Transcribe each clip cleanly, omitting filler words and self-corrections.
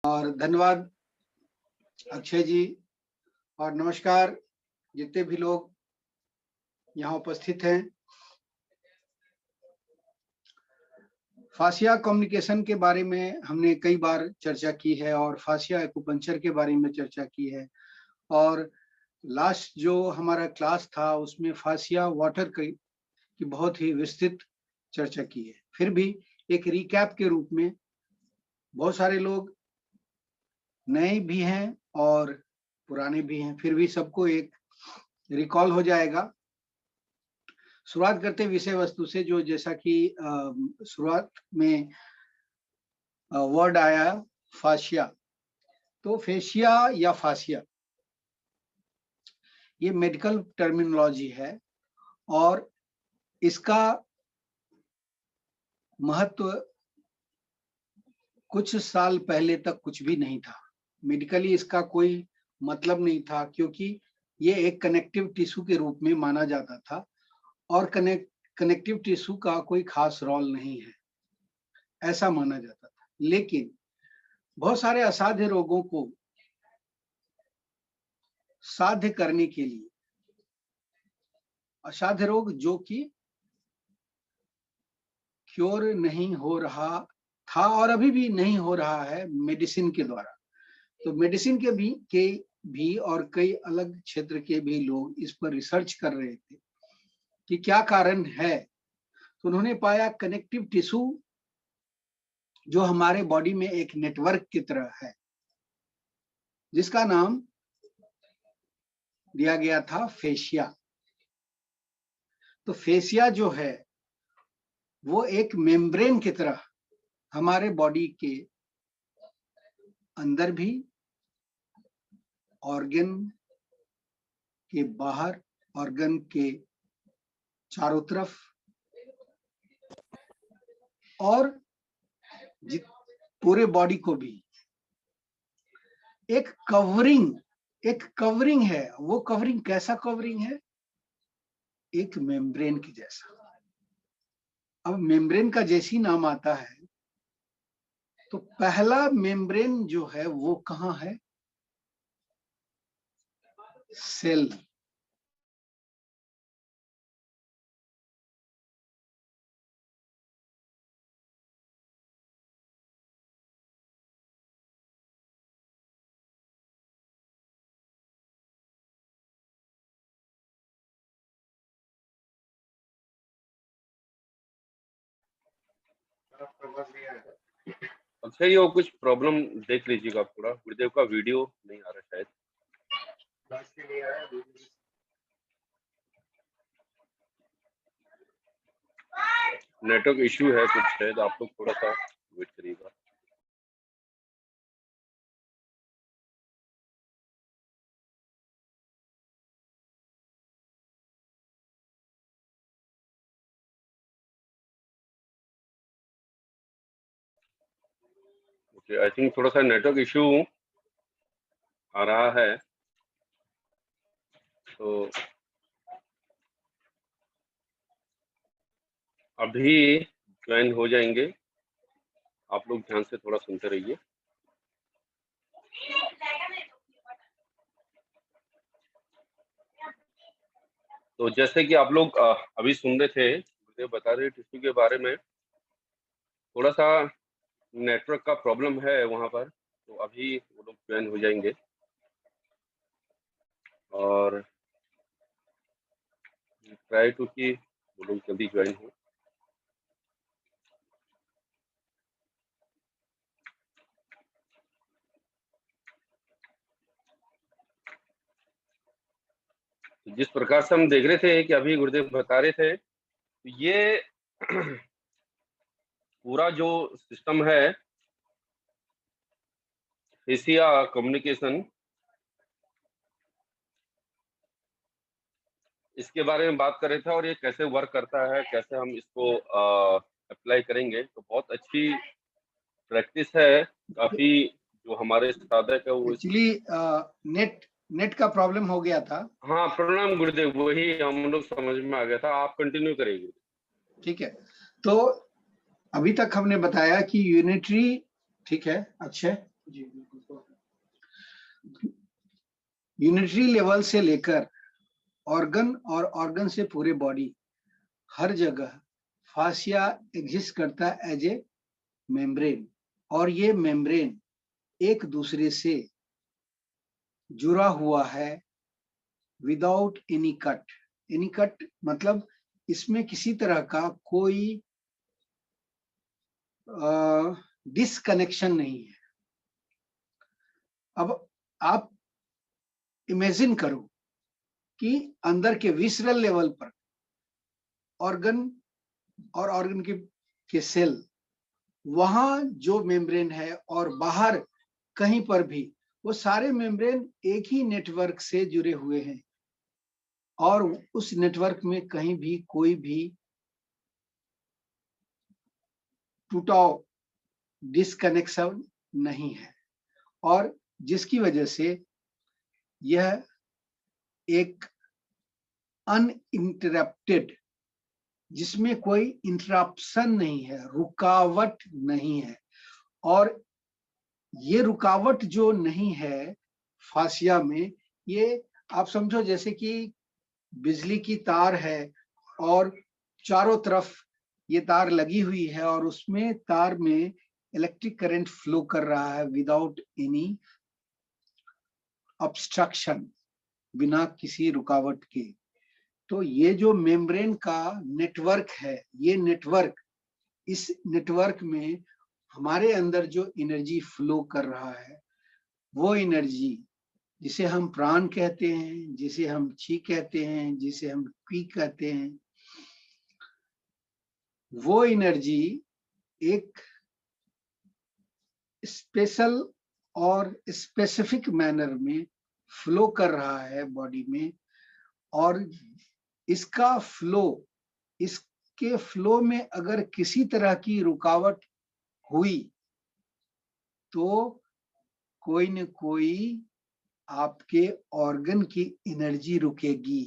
और धन्यवाद अक्षय जी, और नमस्कार जितने भी लोग यहाँ उपस्थित हैं। फासिया कम्युनिकेशन के बारे में हमने कई बार चर्चा की है और फासिया एक्यूपंक्चर के बारे में चर्चा की है, और लास्ट जो हमारा क्लास था उसमें फासिया वाटर की बहुत ही विस्तृत चर्चा की है। फिर भी एक रिकैप के रूप में बहुत सारे लोग नए भी हैं और पुराने भी हैं, फिर भी सबको एक रिकॉल हो जाएगा। शुरुआत करते विषय वस्तु से, जो जैसा कि शुरुआत में वर्ड आया फासिया, तो फेशिया या फासिया ये मेडिकल टर्मिनोलॉजी है और इसका महत्व कुछ साल पहले तक कुछ भी नहीं था। मेडिकली इसका कोई मतलब नहीं था, क्योंकि ये एक कनेक्टिव टिश्यू के रूप में माना जाता था और कनेक्टिव टिश्यू का कोई खास रोल नहीं है, ऐसा माना जाता था। लेकिन बहुत सारे असाध्य रोगों को साध्य करने के लिए, असाध्य रोग जो कि क्योर नहीं हो रहा था और अभी भी नहीं हो रहा है मेडिसिन के द्वारा, तो मेडिसिन के भी और कई अलग क्षेत्र के भी लोग इस पर रिसर्च कर रहे थे कि क्या कारण है। तो उन्होंने पाया कनेक्टिव टिश्यू जो हमारे बॉडी में एक नेटवर्क की तरह है, जिसका नाम दिया गया था फेशिया। तो फेशिया जो है वो एक मेम्ब्रेन की तरह हमारे बॉडी के अंदर भी, ऑर्गन के बाहर, ऑर्गन के चारों तरफ, और पूरे बॉडी को भी एक कवरिंग है। वो कवरिंग कैसा कवरिंग है? एक मेम्ब्रेन की जैसा। अब मेम्ब्रेन का जैसी नाम आता है, तो पहला मेम्ब्रेन जो है वो कहाँ है? सेल। अच्छा, ये कुछ प्रॉब्लम देख लीजिएगा, थोड़ा गुरुदेव का वीडियो नहीं आ रहा शायद। नेटवर्क इश्यू है कुछ शायद, आप लोग थोड़ा सा वेट करिएगा। ओके, आई थिंक थोड़ा सा नेटवर्क इश्यू आ रहा है, तो अभी ज्वाइन हो जाएंगे। आप लोग ध्यान से थोड़ा सुनते रहिए। तो जैसे कि आप लोग अभी सुन रहे थे, मुझे बता रहे टिश्यू के बारे में, थोड़ा सा नेटवर्क का प्रॉब्लम है वहाँ पर, तो अभी वो लोग ज्वाइन हो जाएंगे और ट्राई टू कि वो लोग जल्दी ज्वाइन हो। जिस प्रकार से हम देख रहे थे कि अभी गुरुदेव बता रहे थे, ये पूरा जो सिस्टम है फेसिया कम्युनिकेशन, इसके बारे में बात कर रहे थे और ये कैसे वर्क करता है, कैसे हम इसको अप्लाई करेंगे। तो बहुत अच्छी प्रैक्टिस है, काफी जो हमारे साधक है वो एक्चुअली नेट का प्रॉब्लम हो गया था। हाँ, प्रणाम गुरुदेव, वही हम लोग समझ में आ गया था, आप कंटिन्यू करेंगे। ठीक है, तो अभी तक हमने बताया कि यूनिटरी, ठीक है अक्षय, जी बिल्कुल। यूनिटरी लेवल से लेकर ऑर्गन और ऑर्गन से पूरे बॉडी, हर जगह फासिया एग्जिस्ट करता है एज ए मेम्ब्रेन, और ये मेम्ब्रेन एक दूसरे से जुड़ा हुआ है without any cut. Any cut मतलब इसमें किसी तरह का कोई डिसकनेक्शन नहीं है। अब आप इमेजिन करो कि अंदर के विसरल लेवल पर ऑर्गन और ऑर्गन के सेल, वहां जो मेम्ब्रेन है और बाहर कहीं पर भी, वो सारे मेम्ब्रेन एक ही नेटवर्क से जुड़े हुए हैं, और उस नेटवर्क में कहीं भी कोई भी टूटाव, डिसकनेक्शन नहीं है, और जिसकी वजह से यह एक अनइंटरप्टेड, जिसमें कोई इंटरप्शन नहीं है, रुकावट नहीं है। और ये रुकावट जो नहीं है फासिया में, ये आप समझो जैसे कि बिजली की तार है और चारों तरफ ये तार लगी हुई है, और उसमें तार में इलेक्ट्रिक करंट फ्लो कर रहा है विदाउट एनी ऑब्स्ट्रक्शन, बिना किसी रुकावट के। तो ये जो मेम्ब्रेन का नेटवर्क है, ये नेटवर्क, इस नेटवर्क में हमारे अंदर जो एनर्जी फ्लो कर रहा है, वो एनर्जी जिसे हम प्राण कहते हैं, जिसे हम ची कहते हैं, जिसे हम की कहते हैं, वो एनर्जी एक स्पेशल और स्पेसिफिक मैनर में फ्लो कर रहा है बॉडी में। और इसका फ्लो, इसके फ्लो में अगर किसी तरह की रुकावट हुई तो कोई न कोई आपके ऑर्गन की एनर्जी रुकेगी,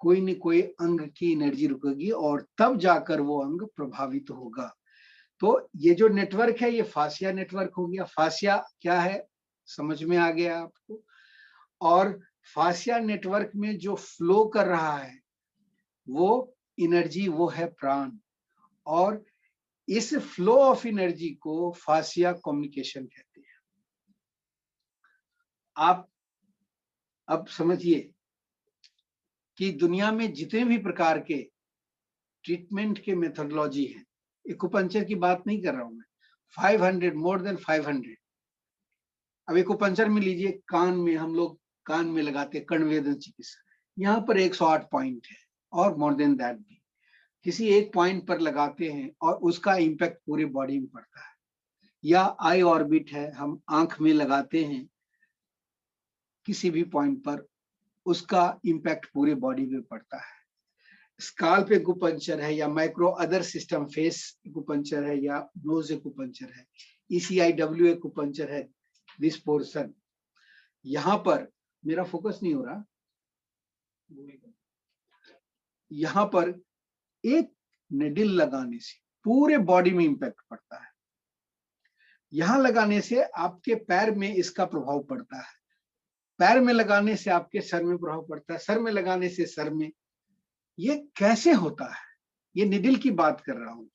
कोई न कोई अंग की एनर्जी रुकेगी, और तब जाकर वो अंग प्रभावित होगा। तो ये जो नेटवर्क है, ये फासिया नेटवर्क हो गया। फासिया क्या है, समझ में आ गया आपको। और फासिया नेटवर्क में जो फ्लो कर रहा है वो एनर्जी, वो है प्राण। और इस फ्लो ऑफ एनर्जी को फासिया कम्युनिकेशन कहते हैं। आप अब समझिए कि दुनिया में जितने भी प्रकार के ट्रीटमेंट के मेथोडोलॉजी है, एक्यूपंक्चर की बात नहीं कर रहा हूं मैं, 500, मोर देन 500। अब एक्यूपंक्चर में लीजिए, कान में हम लोग कान में लगाते हैं कर्णवेधन चिकित्सा, यहाँ पर 108 पॉइंट है, और मोर देन दैट भी किसी एक पॉइंट पर लगाते हैं और उसका इम्पैक्ट पूरी बॉडी में पड़ता है। या आई ऑर्बिट है, हम आंख में लगाते हैं किसी भी पॉइंट पर, उसका इम्पैक्ट पूरी बॉडी में पड़ता है। स्काल्प एक्यूपंक्चर है, या micro other system face acupuncture है, या नोज एक्यूपंक्चर है, ECIW एक्यूपंक्चर है, दिस पोर्शन। यहां पर मेरा फोकस नहीं हो रहा, यहां पर एक निडिल लगाने से पूरे बॉडी में इंपैक्ट पड़ता है। यहां लगाने से आपके पैर में इसका प्रभाव पड़ता है, पैर में लगाने से आपके सर में प्रभाव पड़ता है, सर में लगाने से सर में। ये कैसे होता है, ये निडिल की बात कर रहा हूं।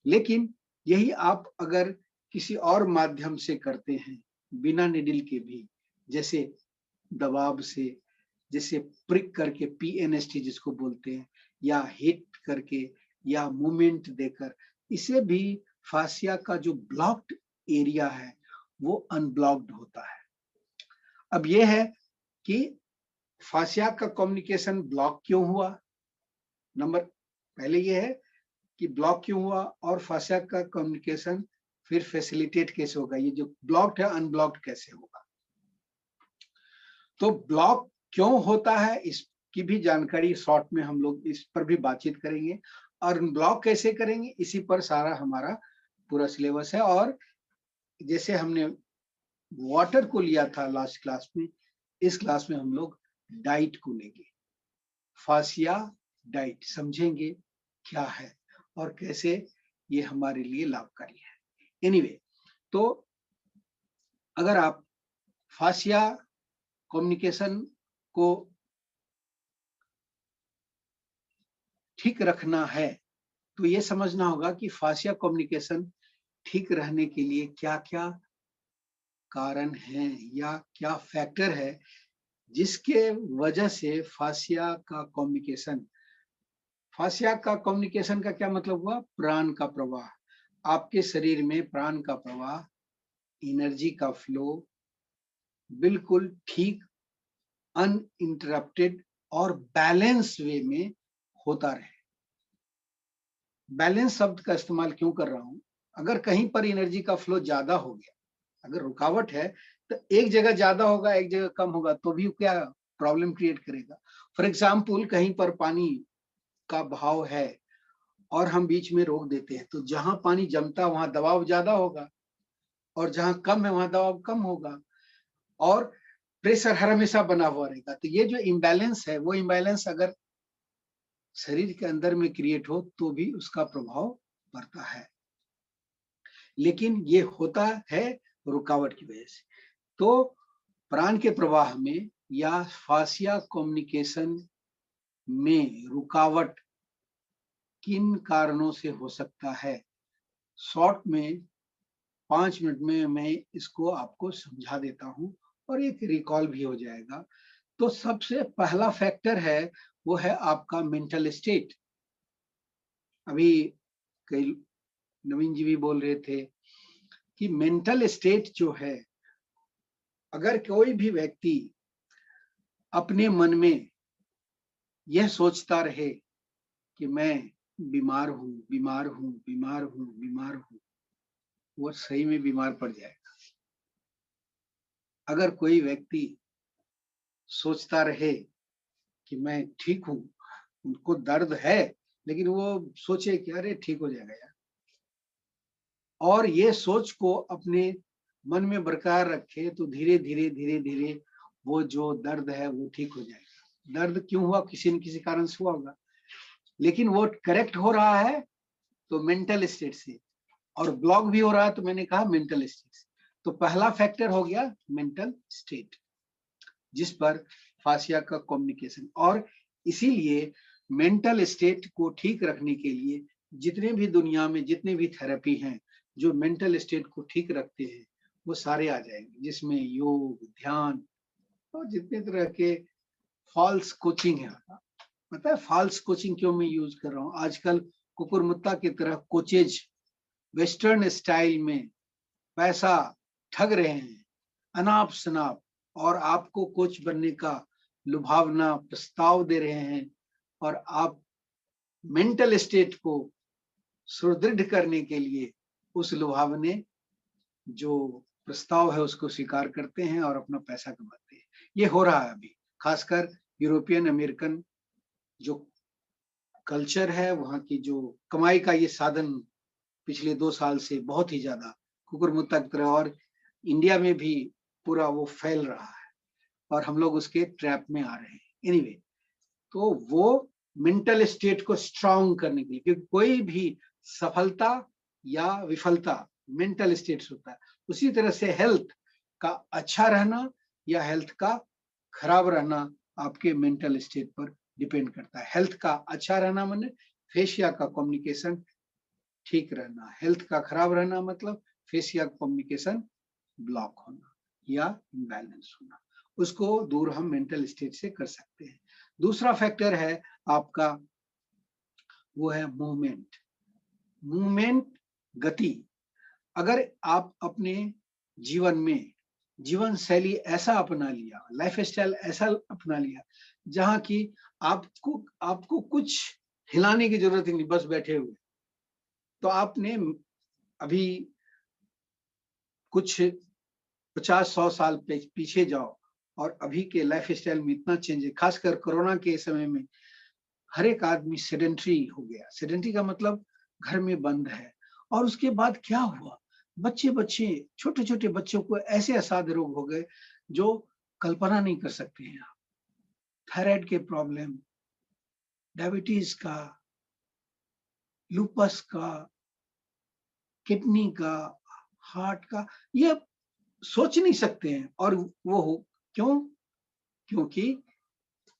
लेकिन यही आप अगर किसी और माध्यम से करते हैं, बिना निडिल के भी, जैसे दबाव से, जैसे प्रिक करके, PNST जिसको बोलते हैं, या हिट करके, या मूवमेंट देकर, इसे भी फासिया का जो ब्लॉक्ड एरिया है वो अनब्लॉक्ड होता है। अब ये है कि फासिया का कम्युनिकेशन ब्लॉक क्यों हुआ, नंबर पहले ये है कि ब्लॉक क्यों हुआ, और फासिया का कम्युनिकेशन फिर फैसिलिटेट कैसे होगा, ये जो ब्लॉक्ड है अनब्लॉक्ड कैसे होगा। तो ब्लॉक क्यों होता है इसकी भी जानकारी शॉर्ट में हम लोग इस पर भी बातचीत करेंगे, और ब्लॉक कैसे करेंगे इसी पर सारा हमारा पूरा सिलेबस है। और जैसे हमने वाटर को लिया था लास्ट क्लास में, इस क्लास में हम लोग डाइट को लेंगे, फासिया डाइट समझेंगे क्या है और कैसे ये हमारे लिए लाभकारी है। एनीवे, तो अगर आप फासिया कम्युनिकेशन को ठीक रखना है तो ये समझना होगा कि फासिया कम्युनिकेशन ठीक रहने के लिए क्या-क्या कारण हैं या क्या फैक्टर है जिसके वजह से फासिया का कम्युनिकेशन का क्या मतलब हुआ? प्राण का प्रवाह। आपके शरीर में प्राण का प्रवाह, एनर्जी का फ्लो बिल्कुल ठीक, अनइंटरप्टेड और बैलेंस वे में होता रहे। बैलेंस शब्द का इस्तेमाल क्यों कर रहा हूं? अगर कहीं पर एनर्जी का फ्लो ज्यादा हो गया, अगर रुकावट है तो एक जगह ज्यादा होगा, एक जगह कम होगा तो भी क्या प्रॉब्लम क्रिएट करेगा। फॉर एग्जाम्पल, कहीं पर पानी का बहाव है और हम बीच में रोक देते हैं तो जहां पानी जमता है वहां दबाव ज्यादा होगा और जहां कम है वहां दबाव कम होगा और प्रेशर हर हमेशा बना हुआ रहेगा। तो ये जो इम्बैलेंस है वो इम्बैलेंस अगर शरीर के अंदर में क्रिएट हो तो भी उसका प्रभाव पड़ता है, लेकिन ये होता है रुकावट की वजह से। तो प्राण के प्रवाह में या फासिया कम्युनिकेशन में रुकावट किन कारणों से हो सकता है, शॉर्ट में 5 मिनट में मैं इसको आपको समझा देता हूं और एक रिकॉल भी हो जाएगा। तो सबसे पहला फैक्टर है वो है आपका मेंटल स्टेट। अभी कई नवीन जी भी बोल रहे थे कि मेंटल स्टेट जो है, अगर कोई भी व्यक्ति अपने मन में यह सोचता रहे कि मैं बीमार हूं, बीमार हूं, बीमार हूं, बीमार हूं, वो सही में बीमार पड़ जाएगा। अगर कोई व्यक्ति सोचता रहे कि मैं ठीक हूं, उनको दर्द है लेकिन वो सोचे कि अरे ठीक हो जाएगा यार, और ये सोच को अपने मन में बरकरार रखे तो धीरे धीरे धीरे धीरे वो जो दर्द है वो ठीक हो जाएगा। दर्द क्यों हुआ? किसी न किसी कारण से हुआ होगा, लेकिन वो करेक्ट हो रहा है तो मेंटल स्टेट से, और ब्लॉक भी हो रहा है तो मैंने कहा मेंटल स्टेट से। तो पहला फैक्टर हो गया मेंटल स्टेट, जिस पर फासिया का कम्युनिकेशन। और इसीलिए मेंटल स्टेट को ठीक रखने के लिए जितने भी दुनिया में जितने भी थेरेपी हैं जो मेंटल स्टेट को ठीक रखते हैं वो सारे आ जाएंगे, जिसमें योग, ध्यान और जितने तरह के फॉल्स कोचिंग है। पता है फॉल्स कोचिंग क्यों मैं यूज कर रहा हूँ? आजकल कुकुरमुत्ता की तरह कोचेज वेस्टर्न स्टाइल में पैसा ठग रहे हैं अनाप शनाप, और आपको कोच बनने का लुभावना प्रस्ताव दे रहे हैं, और आप मेंटल स्टेट को सुदृढ़ करने के लिए उस लुभावने जो प्रस्ताव है उसको स्वीकार करते हैं और अपना पैसा कमाते हैं। ये हो रहा है अभी, खासकर यूरोपियन अमेरिकन जो कल्चर है, वहां की जो कमाई का ये साधन पिछले 2 साल से बहुत ही ज्यादा कुकुरमुत्ता की तरह, और इंडिया में भी पूरा वो फैल रहा है और हम लोग उसके ट्रैप में आ रहे हैं। एनीवे, तो वो मेंटल स्टेट को स्ट्रांग करने के लिए, क्योंकि कोई भी सफलता या विफलता मेंटल स्टेट से होता है, उसी तरह से हेल्थ का अच्छा रहना या हेल्थ का खराब रहना आपके मेंटल स्टेट पर डिपेंड करता है। हेल्थ का अच्छा रहना माने फेशिया का कम्युनिकेशन ठीक रहना, हेल्थ का खराब रहना मतलब फेशिया कम्युनिकेशन ब्लॉक होना या इम्बैलेंस होना। उसको दूर हम मेंटल स्टेट से कर सकते हैं। दूसरा फैक्टर है आपका, वो है मूवमेंट। मूवमेंट, गति। अगर आप अपने जीवन में जीवन शैली ऐसा अपना लिया, लाइफ स्टाइल ऐसा अपना लिया जहां की आपको आपको कुछ हिलाने की जरूरत ही नहीं, बस बैठे हुए, तो आपने अभी कुछ 50-100 साल पीछे जाओ और अभी के लाइफ स्टाइल में इतना चेंज है। खासकर कोरोना के समय में हर एक आदमी सेडेंट्री हो गया। सेडेंट्री का मतलब घर में बंद है। और उसके बाद क्या हुआ, बच्चे छोटे छोटे बच्चों को ऐसे असाध्य रोग हो गए जो कल्पना नहीं कर सकते हैं आप। थायराइड के प्रॉब्लम, डायबिटीज का, लूपस का, किडनी का, हार्ट का, ये सोच नहीं सकते हैं। और वो हो क्यों? क्योंकि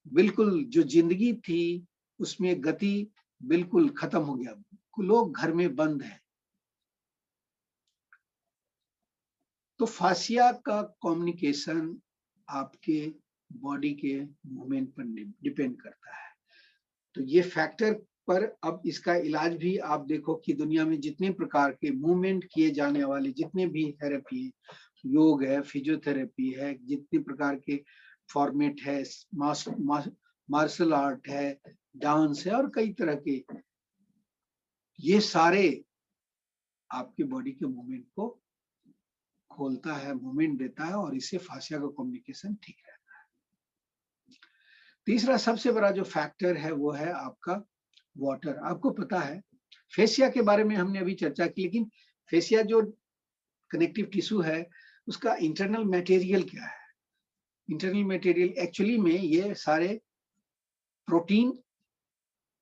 बिल्कुल जो जिंदगी थी उसमें गति बिल्कुल खत्म हो गया, लोग घर में बंद हैं। तो फासिया का कम्युनिकेशन आपके बॉडी के मूवमेंट पर डिपेंड करता है। तो ये फैक्टर पर अब इसका इलाज भी आप देखो कि दुनिया में जितने प्रकार के मूवमेंट किए जाने वाले जितने भी थेरेपी है, योग है, फिजियोथेरेपी है, जितने प्रकार के फॉर्मेट है, मार्शल आर्ट है, डांस है और कई तरह के, ये सारे आपके बॉडी के मूवमेंट को खोलता है, मूवमेंट देता है और इससे फासिया का कम्युनिकेशन ठीक रहता है। तीसरा सबसे बड़ा जो फैक्टर है वो है आपका वाटर। आपको पता है फेसिया के बारे में हमने अभी चर्चा की, लेकिन फेसिया जो कनेक्टिव टिश्यू है उसका इंटरनल मटेरियल क्या है? इंटरनल मटेरियल एक्चुअली में ये सारे प्रोटीन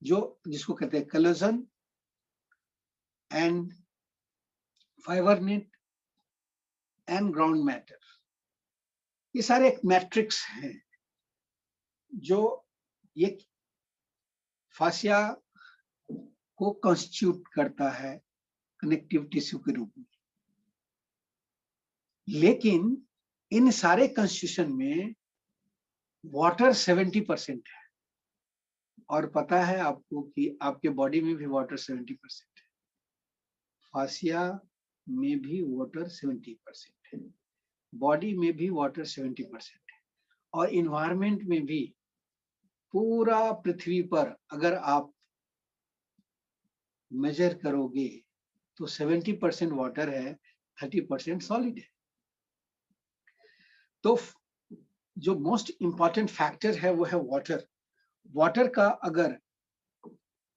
जो जिसको कहते हैं collagen and Fibernet and ground matter, ये सारे एक मैट्रिक्स हैं जो ये फासिया को कॉन्स्टिट्यूट करता है कनेक्टिव टिश्यू के रूप में। लेकिन इन सारे कॉन्स्टिट्यूशन में वाटर 70% है। और पता है आपको कि आपके बॉडी में भी वाटर 70% है, फासिया में भी वाटर 70% है, बॉडी में भी वाटर 70% है, और इन्वायरमेंट में भी पूरा पृथ्वी पर अगर आप मेजर करोगे तो 70% वाटर है, 30% सॉलिड है। तो जो मोस्ट इंपॉर्टेंट फैक्टर है वो है वाटर। वाटर का अगर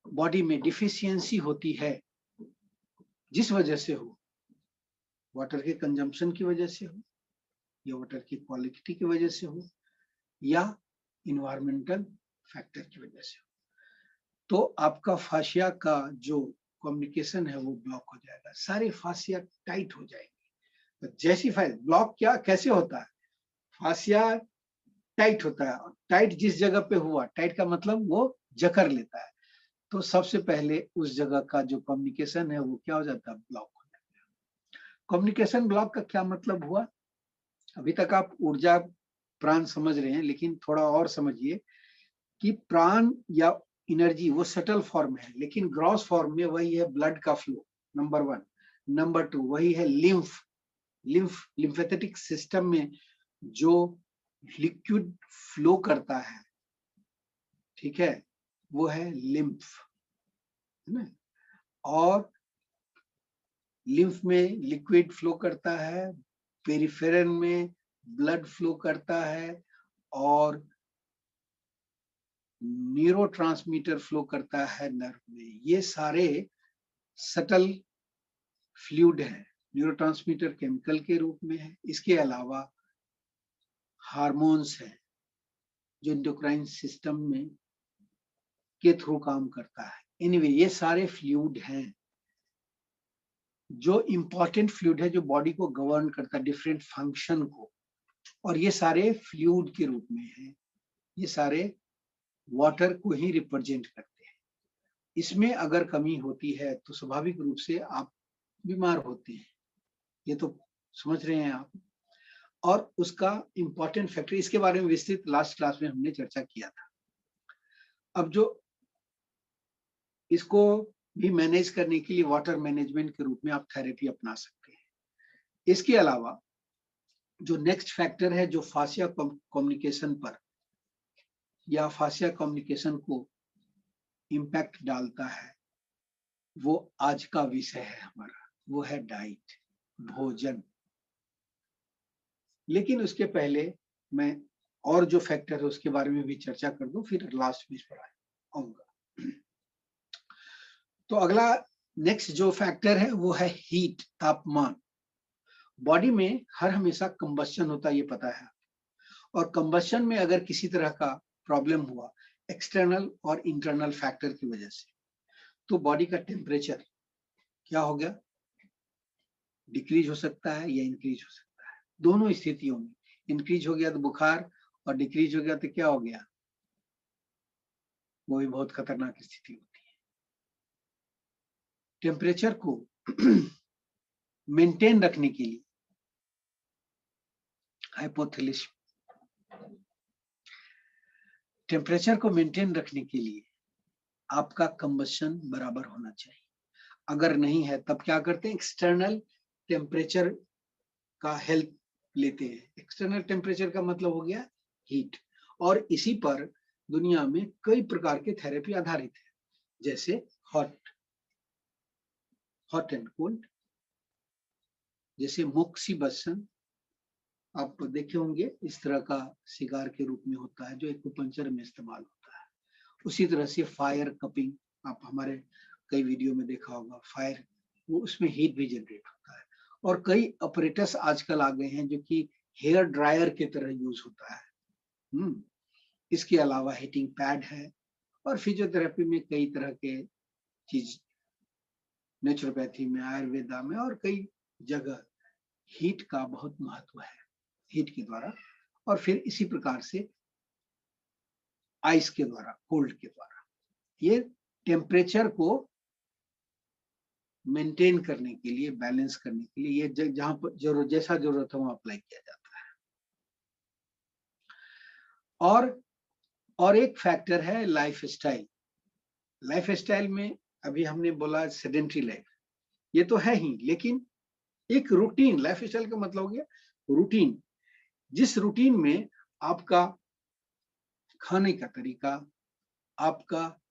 बॉडी में डिफिशियंसी होती है, जिस वजह से हो, वाटर के कंजम्पशन की वजह से हो या वाटर की क्वालिटी की वजह से हो या इन्वायरमेंटल फैक्टर की वजह से हो, तो आपका फासिया का जो कम्युनिकेशन है वो ब्लॉक हो जाएगा, सारे फासिया टाइट हो जाएंगे। तो जैसी ब्लॉक क्या कैसे होता है? फासिया टाइट होता है, टाइट जिस जगह पे हुआ, टाइट का मतलब वो जकड़ लेता है, तो सबसे पहले उस जगह का जो कम्युनिकेशन है वो क्या हो जाता है? ब्लॉक हो जाता है। कम्युनिकेशन ब्लॉक का क्या मतलब हुआ? अभी तक आप ऊर्जा प्राण समझ रहे हैं, लेकिन थोड़ा और समझिए कि प्राण या एनर्जी वो सटल फॉर्म है, लेकिन ग्रॉस फॉर्म में वही है ब्लड का फ्लो, नंबर 1। नंबर 2 वही है लिम्फेटिक सिस्टम में जो लिक्विड फ्लो करता है, ठीक है, वो है लिम्फ, है ना। और लिम्फ में लिक्विड फ्लो करता है, पेरिफेरल में ब्लड फ्लो करता है, और न्यूरोट्रांसमीटर फ्लो करता है नर्व में। ये सारे सटल फ्लूइड है, न्यूरोट्रांसमीटर केमिकल के रूप में है। इसके अलावा हार्मोन्स है जो एंडोक्राइन सिस्टम में के थ्रू काम करता है। एनीवे ये सारे फ्लूइड हैं जो इंपॉर्टेंट फ्लूइड है, जो बॉडी को गवर्न करता है, डिफरेंट फंक्शन को, और ये सारे फ्लूइड के रूप में है। ये सारे वाटर को ही रिप्रेजेंट करते हैं। इसमें अगर कमी होती है तो स्वाभाविक रूप से आप बीमार होते हैं, ये तो समझ रहे हैं आप। और उसका इंपॉर्टेंट फैक्टर, इसके बारे में विस्तृत लास्ट क्लास में हमने चर्चा किया था। अब जो इसको भी मैनेज करने के लिए वाटर मैनेजमेंट के रूप में आप थेरेपी अपना सकते हैं। इसके अलावा जो नेक्स्ट फैक्टर है जो फासिया कम्युनिकेशन पर या फासिया कम्युनिकेशन को इम्पैक्ट डालता है, वो आज का विषय है हमारा, वो है डाइट, भोजन। लेकिन उसके पहले मैं और जो फैक्टर है उसके बारे में भी चर्चा कर दूं, फिर लास्ट में इस पर आऊंगा। तो अगला नेक्स्ट जो फैक्टर है वो है हीट, तापमान। बॉडी में हर हमेशा कंबस्शन होता है, ये पता है। और कंबस्शन में अगर किसी तरह का प्रॉब्लम हुआ एक्सटर्नल और इंटरनल फैक्टर की वजह से, तो बॉडी का टेम्परेचर क्या हो गया? डिक्रीज हो सकता है या इंक्रीज हो सकता है। दोनों स्थितियों में इंक्रीज हो गया तो बुखार, और डिक्रीज हो गया तो क्या हो गया, वो भी बहुत खतरनाक स्थिति होती है। टेम्परेचर को मेंटेन रखने के लिए हाइपोथैलेस, टेम्परेचर को मेंटेन रखने के लिए आपका कंबशन बराबर होना चाहिए। अगर नहीं है तब क्या करते हैं, एक्सटर्नल टेम्परेचर का हेल्प लेते हैं। एक्सटर्नल टेम्परेचर का मतलब हो गया हीट, और इसी पर दुनिया में कई प्रकार के थेरेपी आधारित है, जैसे हॉट एंड कोल्ड, जैसे मोक्सीबसन आप देखे होंगे, इस तरह का सिगार के रूप में होता है जो एक्यूपंक्चर में इस्तेमाल होता है। उसी तरह से फायर कपिंग, आप हमारे कई वीडियो में देखा होगा, फायर, वो उसमें हीट भी जनरेट होता है। और कई ऑपरेटर्स आजकल आ गए हैं जो कि हेयर ड्रायर की तरह यूज होता है। इसके अलावा हीटिंग पैड है, और फिजियोथेरेपी में कई तरह के चीज, नेचुरोपैथी में, आयुर्वेदा में और कई जगह हीट का बहुत महत्व है, हीट के द्वारा। और फिर इसी प्रकार से आइस के द्वारा, कोल्ड के द्वारा, ये टेम्परेचर को मेंटेन करने के लिए, बैलेंस करने के लिए, ये जहां पर जरूरत, जैसा जरूरत है वहां अप्लाई किया जाता है। और एक फैक्टर है लाइफ स्टाइल। लाइफ स्टाइल में अभी हमने बोला सेडेंट्री लाइफ, ये तो है ही, लेकिन एक रूटीन, लाइफ स्टाइल का मतलब हो गया रूटीन, जिस रूटीन में आपका खाने का तरीका, आपका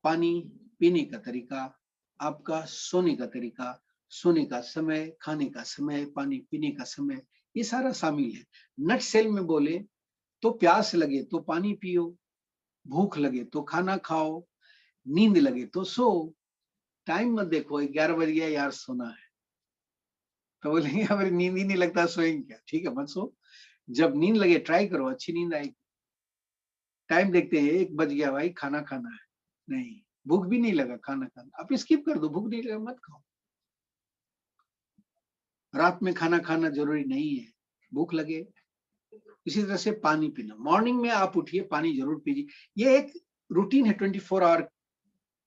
पानी पीने का तरीका, आपका सोने का तरीका, सोने का समय, खाने का समय, पानी पीने का समय, ये सारा शामिल है। नट सेल में बोले तो प्यास लगे तो पानी पियो, भूख लगे तो खाना खाओ, नींद लगे तो सो। टाइम मत देखो 11 बज गया यार सोना है, तो बोलेंगे हमारी नींद ही नहीं लगता, सोएंगे क्या? ठीक है, मत सो। जब नींद लगे ट्राई करो, अच्छी नींद आएगी। टाइम देखते हैं 1 बज गया भाई, खाना खाना है, नहीं, भूख भी नहीं लगा खाना खाना, आप स्किप कर दो, भूख नहीं लगा मत खाओ। रात में खाना खाना जरूरी नहीं है, भूख लगे। इसी तरह से पानी पीना, मॉर्निंग में आप उठिए, पानी जरूर पीजिए। ये एक रूटीन है, 24 आवर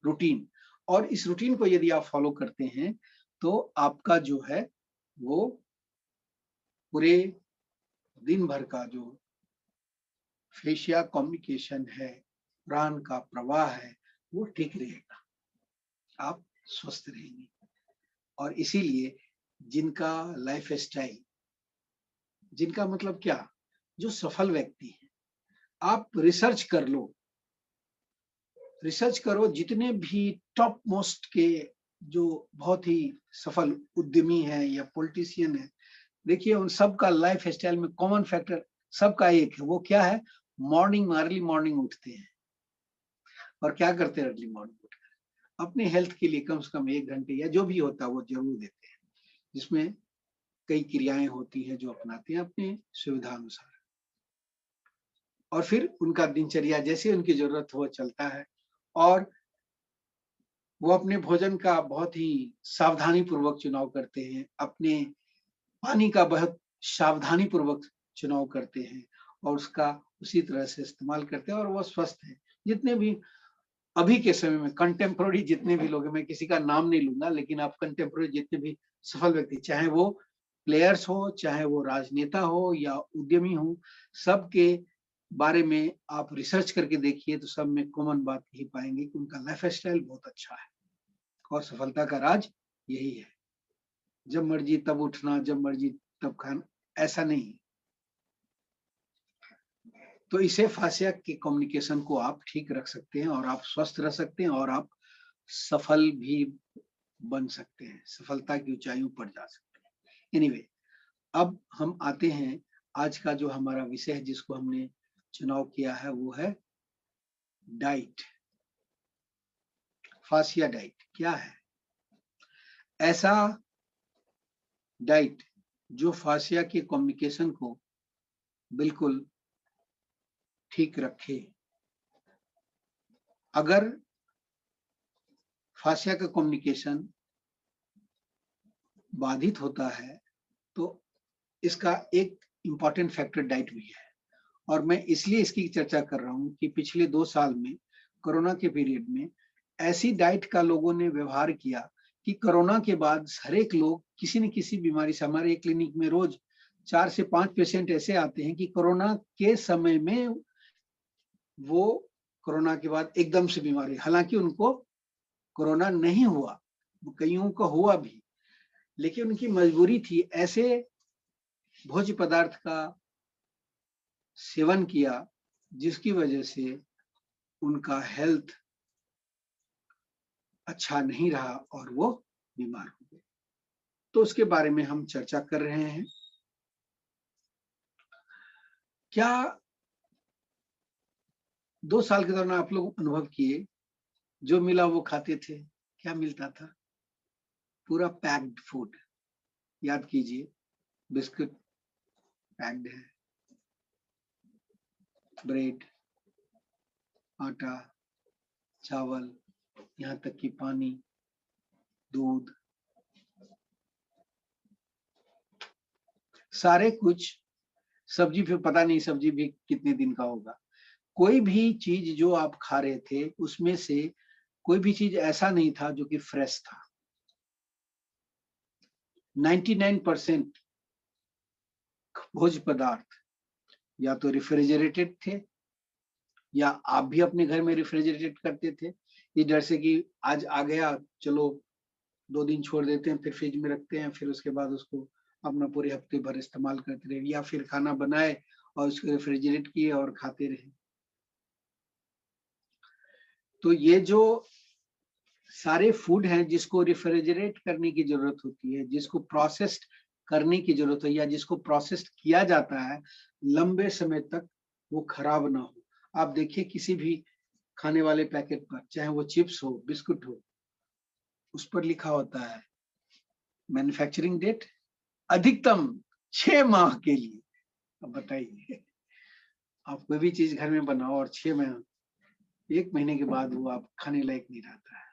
रूटीन, और इस रूटीन को यदि आप फॉलो करते हैं तो आपका जो है वो पूरे दिन भर का जो फेशिया कम्युनिकेशन है, प्राण का प्रवाह है, वो ठीक रहेगा, आप स्वस्थ रहेंगे। और इसीलिए जिनका लाइफ स्टाइल, जिनका मतलब क्या, जो सफल व्यक्ति है, आप रिसर्च कर लो, रिसर्च करो, जितने भी टॉप मोस्ट के जो बहुत ही सफल उद्यमी है या पॉलिटिशियन है, देखिए उन सबका लाइफ स्टाइल में कॉमन फैक्टर सबका एक है, वो क्या है, मॉर्निंग में अर्ली मॉर्निंग उठते हैं। और क्या करते हैं अर्ली मॉर्निंग उठकर, अपने हेल्थ के लिए कम से कम 1 घंटे या जो भी होता है वो जरूर देते हैं, जिसमें कई क्रियाएं होती हैं जो अपनाते हैं अपने सुविधा अनुसार। और फिर उनका दिनचर्या जैसे उनकी जरूरत हो चलता है, और वो अपने भोजन का बहुत ही सावधानी पूर्वक चुनाव करते हैं, अपने पानी का बहुत सावधानी पूर्वक चुनाव करते हैं, और उसका उसी तरह से इस्तेमाल करते हैं, और वो स्वस्थ है। जितने भी अभी के समय में कंटेम्प्रोरी जितने भी लोग हैं, मैं किसी का नाम नहीं लूंगा, लेकिन आप कंटेम्प्रोरी जितने भी सफल व्यक्ति, चाहे वो प्लेयर्स हो, चाहे वो राजनेता हो या उद्यमी हो, सबके बारे में आप रिसर्च करके देखिए तो सब में कॉमन बात यही पाएंगे कि उनका लाइफ स्टाइल बहुत अच्छा है, और सफलता का राज यही है। जब मर्जी तब उठना, जब मर्जी तब खाना, ऐसा नहीं। तो इसे फासिया के कम्युनिकेशन को आप ठीक रख सकते हैं, और आप स्वस्थ रह सकते हैं, और आप सफल भी बन सकते हैं, सफलता की ऊंचाइयों पर जा सकते हैं। एनीवे, अब हम आते हैं आज का जो हमारा विषय है, जिसको हमने चुनाव किया है, वो है डाइट। फासिया डाइट क्या है? ऐसा डाइट जो फासिया के कम्युनिकेशन को बिल्कुल ठीक रखे। अगर फासिया का कम्युनिकेशन बाधित होता है तो इसका एक इम्पॉर्टेंट फैक्टर डाइट भी है। और मैं इसलिए इसकी चर्चा कर रहा हूँ कि पिछले 2 साल में कोरोना के पीरियड में ऐसी डाइट का लोगों ने व्यवहार किया कि कोरोना के बाद हर एक लोग किसी न किसी बीमारी से, हमारे क्लिनिक में रोज 4 से 5 पेशेंट ऐसे आते हैं कि कोरोना के समय में वो कोरोना के बाद एकदम से बीमारी, हालांकि उनको कोरोना नहीं हुआ, कईयों को हुआ भी, लेकिन उनकी मजबूरी थी, ऐसे भोज्य पदार्थ का सेवन किया जिसकी वजह से उनका हेल्थ अच्छा नहीं रहा और वो बीमार हो गए। तो उसके बारे में हम चर्चा कर रहे हैं। क्या 2 साल के दौरान आप लोग अनुभव किए, जो मिला वो खाते थे? क्या मिलता था? पूरा पैक्ड फूड। याद कीजिए, बिस्कुट पैक्ड है, ब्रेड, आटा, चावल, यहाँ तक कि पानी, दूध, सारे कुछ। सब्जी फिर पता नहीं सब्जी भी कितने दिन का होगा। कोई भी चीज जो आप खा रहे थे उसमें से कोई भी चीज ऐसा नहीं था जो कि फ्रेश था। 99% भोज्य पदार्थ या तो रेफ्रिजरेटेड थे, या आप भी अपने घर में रेफ्रिजरेटेड करते थे, इस डर से कि आज आ गया, चलो 2 दिन छोड़ देते हैं, फिर फ्रिज में रखते हैं, फिर उसके बाद उसको अपना पूरे हफ्ते भर इस्तेमाल करते रहे, या फिर खाना बनाए और उसको रेफ्रिजरेट किए और खाते रहे। तो ये जो सारे फूड हैं जिसको रेफ्रिजरेट करने की जरूरत होती है, जिसको प्रोसेस्ड करने की जरूरत है, या जिसको प्रोसेस्ड किया जाता है लंबे समय तक वो खराब ना हो। आप देखिए किसी भी खाने वाले पैकेट पर, चाहे वो चिप्स हो, बिस्कुट हो, उस पर लिखा होता है मैन्युफैक्चरिंग डेट अधिकतम 6 माह के लिए। अब बताइए, आप कोई भी चीज घर में बनाओ और 6 महीने, 1 महीने के बाद वो आप खाने लायक नहीं रहता है।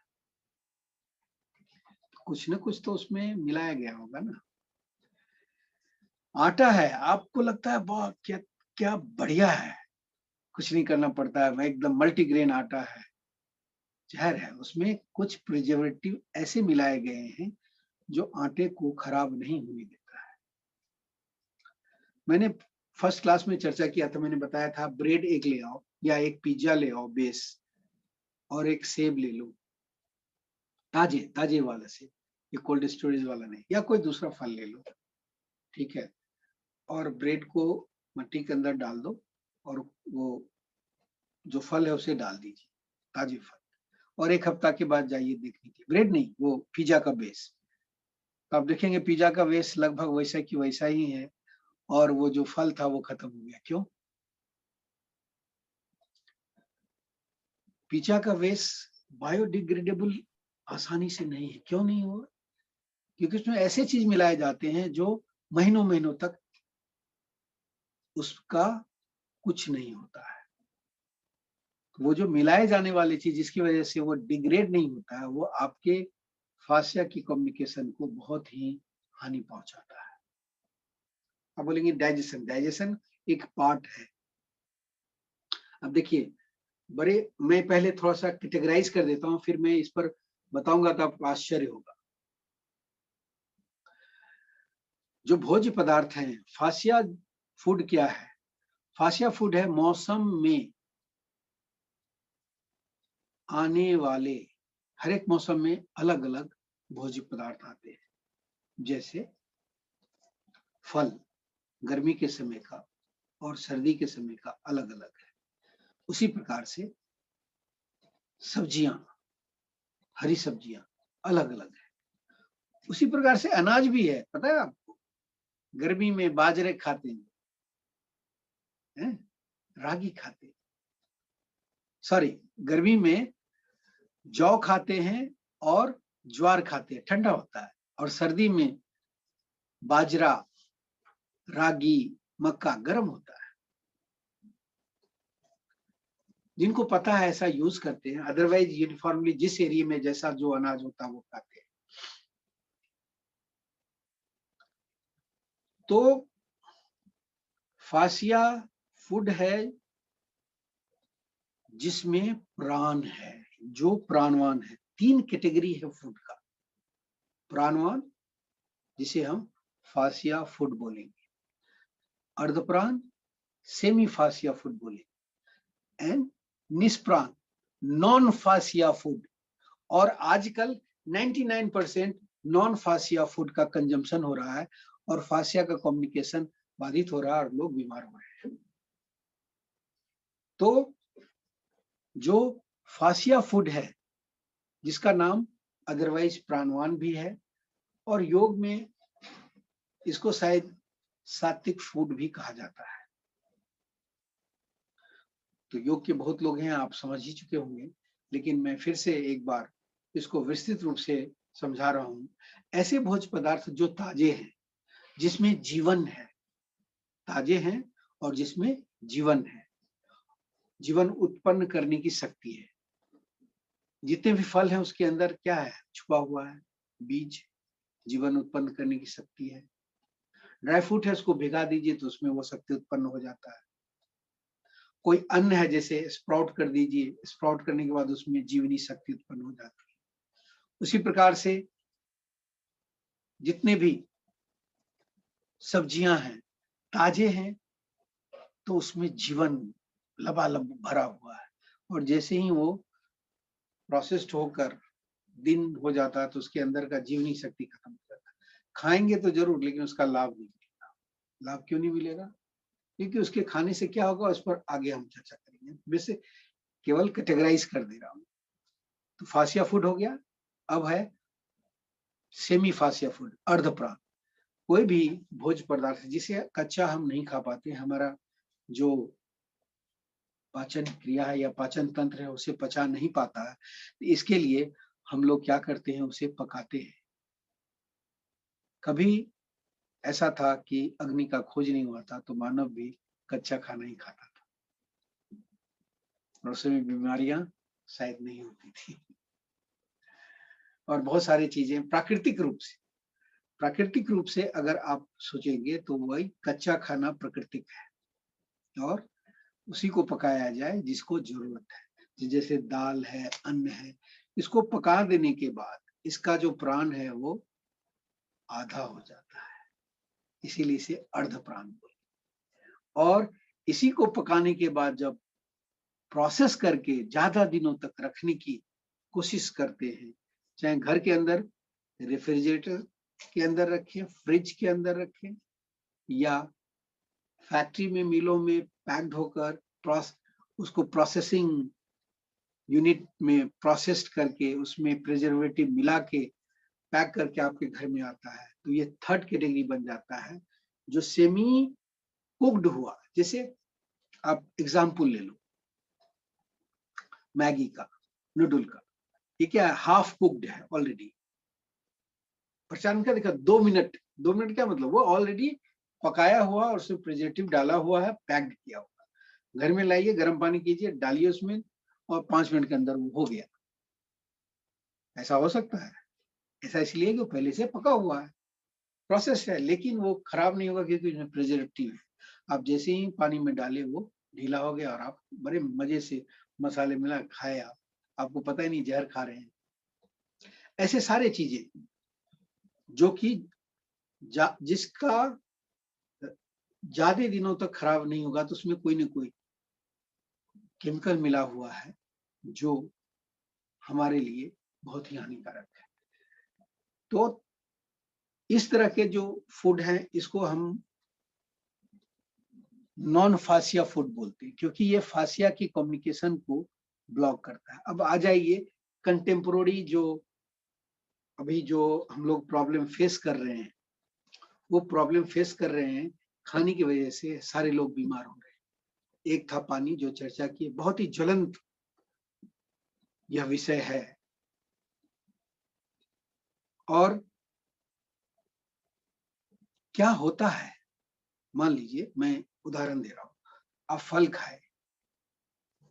कुछ ना कुछ तो उसमें मिलाया गया होगा ना। आटा है, आपको लगता है वाह क्या क्या बढ़िया है, कुछ नहीं करना पड़ता है, एकदम मल्टीग्रेन आटा है। जहर है, उसमें कुछ प्रिजर्वेटिव ऐसे मिलाए गए हैं जो आटे को खराब नहीं होने देता है। मैंने फर्स्ट क्लास में चर्चा किया था, मैंने बताया था ब्रेड एक ले आओ या एक पिज्जा ले आओ बेस, और एक सेब ले लो, ताजे ताजे वाला सेब, ये कोल्ड स्टोरेज वाला नहीं, या कोई दूसरा फल ले लो, ठीक है, और ब्रेड को मिट्टी के अंदर डाल दो और वो जो फल है उसे डाल दीजिए, ताजे फल, और 1 हफ्ता के बाद जाइए देखने के, ब्रेड नहीं, वो पिज्जा का बेस, तो आप देखेंगे पिज्जा का बेस लगभग वैसा की वैसा ही है, और वो जो फल था वो खत्म हो गया। क्यों? पिज्जा का बेस बायोडिग्रेडेबल आसानी से नहीं है। क्यों नहीं हुआ? क्योंकि उसमें ऐसे चीज मिलाए जाते हैं जो महीनों महीनों तक उसका कुछ नहीं होता है। वो जो मिलाए जाने वाली चीज जिसकी वजह से वो डिग्रेड नहीं होता है, वो आपके फास्या की कम्युनिकेशन को बहुत ही हानि पहुंचाता है। अब बोलेंगे डाइजेशन, डाइजेशन एक पार्ट है। अब देखिए, मैं पहले थोड़ा सा कैटेगराइज कर देता हूँ, फिर मैं इस पर बताऊंगा तो आपको आश्चर्य होगा। जो भोज्य पदार्थ हैं, फास्या फूड क्या है? फास्या फूड है मौसम में आने वाले, हर एक मौसम में अलग अलग भोज्य पदार्थ आते हैं। जैसे फल गर्मी के समय का और सर्दी के समय का अलग अलग है, उसी प्रकार से सब्जियां, हरी सब्जियां अलग अलग है, उसी प्रकार से अनाज भी है। पता है आपको, गर्मी में बाजरे खाते हैं, रागी खाते हैं, सॉरी, गर्मी में जौ खाते हैं और ज्वार खाते हैं, ठंडा होता है, और सर्दी में बाजरा, रागी, मक्का गर्म होता है। जिनको पता है ऐसा यूज करते हैं, अदरवाइज यूनिफॉर्मली जिस एरिया में जैसा जो अनाज होता है वो खाते हैं। तो फासिया फूड है जिसमें प्राण है, जो प्राणवान है। 3 कैटेगरी है फूड का। प्राणवान, जिसे हम फासिया फूड बोलेंगे, अर्धप्राण, सेमी फासिया फूड बोलेंगे, एंड निष्प्राण, नॉन फासिया फूड। और आजकल 99% नॉन फासिया फूड का कंजम्पशन हो रहा है और फासिया का कम्युनिकेशन बाधित हो रहा है और लोग बीमार हो रहे हैं। तो जो फासिया फूड है, जिसका नाम अदरवाइज प्राणवान भी है, और योग में इसको शायद सात्विक फूड भी कहा जाता है। तो योग के बहुत लोग हैं, आप समझ ही चुके होंगे, लेकिन मैं फिर से एक बार इसको विस्तृत रूप से समझा रहा हूं। ऐसे भोज्य पदार्थ जो ताजे हैं, जिसमें जीवन है, ताजे हैं और जिसमें जीवन है, जीवन उत्पन्न करने की शक्ति है। जितने भी फल हैं उसके अंदर क्या है, छुपा हुआ है, बीज, जीवन उत्पन्न करने की शक्ति है। ड्राई फ्रूट है, उसको भिगा दीजिए तो उसमें वो शक्ति उत्पन्न हो जाता है। कोई अन्न है, जैसे स्प्राउट कर दीजिए, स्प्राउट करने के बाद उसमें जीवनी शक्ति उत्पन्न हो जाती है। उसी प्रकार से जितने भी सब्जियां हैं, ताजे हैं तो उसमें जीवन लबालब भरा हुआ है, और जैसे ही वो प्रोसेस्ड होकर दिन हो जाता है तो उसके अंदर का जीवनी शक्ति खत्म हो जाता है। खाएंगे तो जरूर, लेकिन उसका लाभ नहीं मिलेगा। लाभ क्यों नहीं मिलेगा? क्योंकि उसके खाने से क्या होगा, उस पर आगे हम चर्चा करेंगे। वैसे केवल कैटेगराइज कर दे रहा हूं। तो फासिया फूड हो गया। अब है सेमी फासिया फूड, अर्धप्राण। कोई भी भोज्य पदार्थ जिसे कच्चा हम नहीं खा पाते, हमारा जो पाचन क्रिया है या पाचन तंत्र है उसे पचा नहीं पाता है, इसके लिए हम लोग क्या करते हैं, उसे पकाते हैं। कभी ऐसा था कि अग्नि का खोज नहीं हुआ था तो मानव भी कच्चा खाना ही खाता था, और उसमें बीमारियां शायद नहीं होती थी। और बहुत सारी चीजें प्राकृतिक रूप से अगर आप सोचेंगे तो वही कच्चा खाना प्राकृतिक है, और उसी को पकाया जाए जिसको जरूरत है। जैसे दाल है, अन्न है, इसको पका देने के बाद इसका जो प्राण है वो आधा हो जाता है, इसीलिए इसे अर्ध प्राण बोले। और इसी को पकाने के बाद जब प्रोसेस करके ज्यादा दिनों तक रखने की कोशिश करते हैं, चाहे घर के अंदर रेफ्रिजरेटर के अंदर रखें, फ्रिज के अंदर रखें, या फैक्ट्री में, मिलों में पैक्ड होकर उसको प्रोसेसिंग यूनिट में प्रोसेस्ड करके उसमें प्रिजर्वेटिव मिला के पैक करके आपके घर में आता है, तो ये थर्ड कैटेगरी बन जाता है, जो सेमी कुक्ड हुआ। जैसे आप एग्जाम्पल ले लो मैगी का, नूडल का, ये क्या है, हाफ कुक्ड है ऑलरेडी। पहचान का देखा, 2 मिनट क्या मतलब, वो ऑलरेडी पकाया हुआ और उसमें प्रिजर्वेटिव डाला हुआ है, पैक्ड किया हुआ। घर में लाइए, गर्म पानी कीजिए, डालिए उसमें, और 5 मिनट के अंदर वो हो गया। ऐसा हो सकता है? ऐसा इसलिए कि पहले से पका हुआ है, प्रोसेस है, लेकिन वो खराब नहीं होगा क्योंकि उसमें प्रिजर्वेटिव है। आप जैसे ही पानी में डाले वो ढीला हो गया और आप बड़े मजे से मसाले मिला खाए, आपको पता ही नहीं जहर खा रहे हैं। ऐसे सारे चीजें जो कि जिसका ज्यादा दिनों तक खराब नहीं होगा, तो उसमें कोई ना कोई केमिकल मिला हुआ है जो हमारे लिए बहुत ही हानिकारक है। तो इस तरह के जो फूड हैं, इसको हम नॉन फासिया फूड बोलते हैं, क्योंकि ये फासिया की कम्युनिकेशन को ब्लॉक करता है। अब आ जाइए कंटेम्पोररी, जो अभी जो हम लोग प्रॉब्लम फेस कर रहे हैं, वो प्रॉब्लम फेस कर रहे हैं खाने की वजह से सारे लोग बीमार हो रहे हैं। एक था पानी, जो चर्चा की, बहुत ही ज्वलंत यह विषय है। और क्या होता है, मान लीजिए मैं उदाहरण दे रहा हूं, आप फल खाए,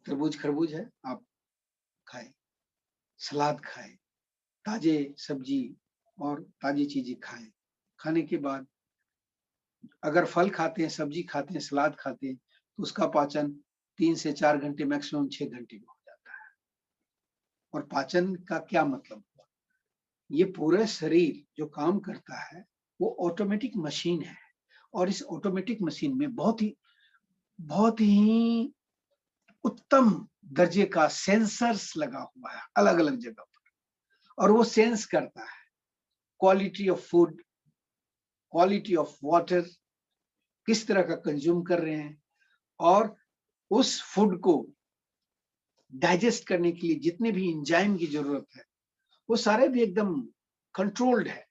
तरबूज खरबूज है, आप खाए, सलाद खाए, ताजे सब्जी और ताजी चीजें खाएं। खाने के बाद अगर फल खाते हैं, सब्जी खाते हैं, सलाद खाते हैं, तो उसका पाचन 3 से 4 घंटे, मैक्सिमम 6 घंटे में हो जाता है। और पाचन का क्या मतलब हुआ? ये पूरा शरीर जो काम करता है, वो ऑटोमेटिक मशीन है और इस ऑटोमेटिक मशीन में बहुत ही उत्तम दर्जे का सेंसर्स लगा हुआ है अलग-अलग जगह पर और वो सेंस करता है quality of food, quality of water, किस तरह का कंज्यूम कर रहे हैं और उस फूड को डाइजेस्ट करने के लिए जितने भी एंजाइम की जरूरत है, वो सारे भी एकदम कंट्रोल्ड है,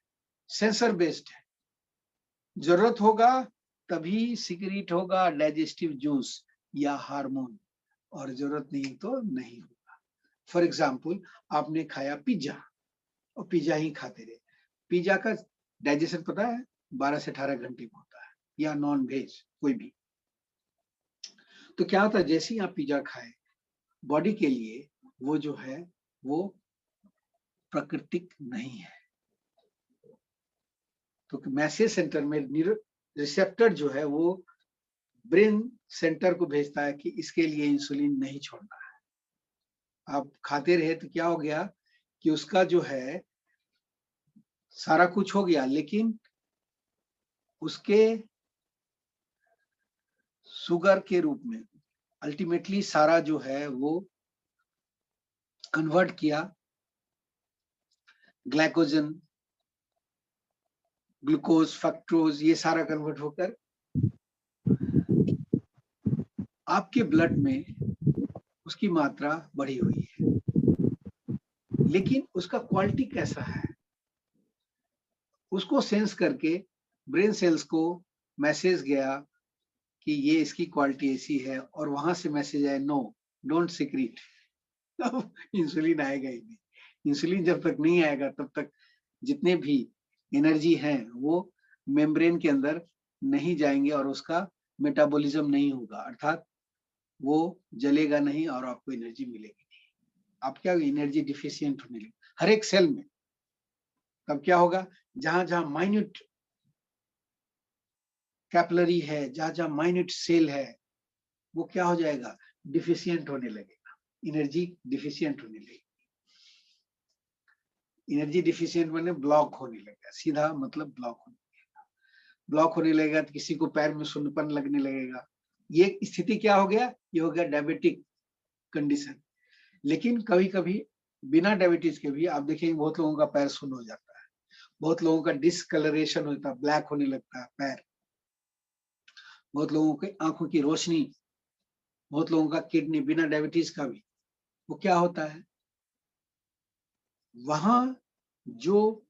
सेंसर बेस्ड है। जरूरत होगा तभी सिक्रीट होगा डाइजेस्टिव जूस या हार्मोन और जरूरत नहीं तो नहीं होगा। फॉर एग्जाम्पल, आपने खाया पिज्जा और पिज्जा ही खाते रहे। पिज्जा का डाइजेशन पता है 12 से 18 घंटे में होता है, या नॉन वेज कोई भी। तो क्या होता है, जैसे ही आप पिज्जा खाए, बॉडी के लिए वो जो है वो प्राकृतिक नहीं है। तो मैसेज सेंटर में रिसेप्टर जो है वो ब्रेन सेंटर को भेजता है कि इसके लिए इंसुलिन नहीं छोड़ना है। आप खाते रहे तो क्या हो गया कि उसका जो है सारा कुछ हो गया, लेकिन उसके शुगर के रूप में अल्टीमेटली सारा जो है वो कन्वर्ट किया ग्लाइकोजन, ग्लूकोज, फ्रक्टोज, ये सारा कन्वर्ट होकर आपके ब्लड में उसकी मात्रा बढ़ी हुई है। लेकिन उसका क्वालिटी कैसा है, उसको सेंस करके ब्रेन सेल्स को मैसेज गया कि ये इसकी क्वालिटी ऐसी है और वहां से मैसेज आया नो डोंट सीक्रेट। अब इंसुलिन आएगा ही नहीं। इंसुलिन जब तक नहीं आएगा तब तक जितने भी एनर्जी है वो मेम्ब्रेन के अंदर नहीं जाएंगे और उसका मेटाबॉलिज्म नहीं होगा, अर्थात वो जलेगा नहीं और आपको एनर्जी मिलेगी नहीं। आप क्या एनर्जी डिफिशियंट होने लगे हर एक सेल में। तब क्या होगा, जहां जहां माइन्यूट कैपिलरी है, जहां जहां माइन्यूट सेल है, वो क्या हो जाएगा, डिफिशियंट होने लगेगा, एनर्जी डिफिशियंट होने लगेगी। एनर्जी डिफिशियंट माने ब्लॉक होने लगेगा, सीधा मतलब ब्लॉक होने लगेगा। ब्लॉक होने लगेगा तो किसी को पैर में सुन्नपन लगने लगेगा। ये स्थिति क्या हो गया, ये हो गया डायबिटिक कंडीशन। लेकिन कभी कभी बिना डायबिटीज के भी आप देखेंगे बहुत लोगों का पैर सुन्न हो जाता है, बहुत लोगों का डिसकलरेशन होता है, ब्लैक होने लगता है पैर, बहुत लोगों की आंखों की रोशनी, बहुत लोगों का किडनी बिना डायबिटीज का भी। वो क्या होता है, वहां जो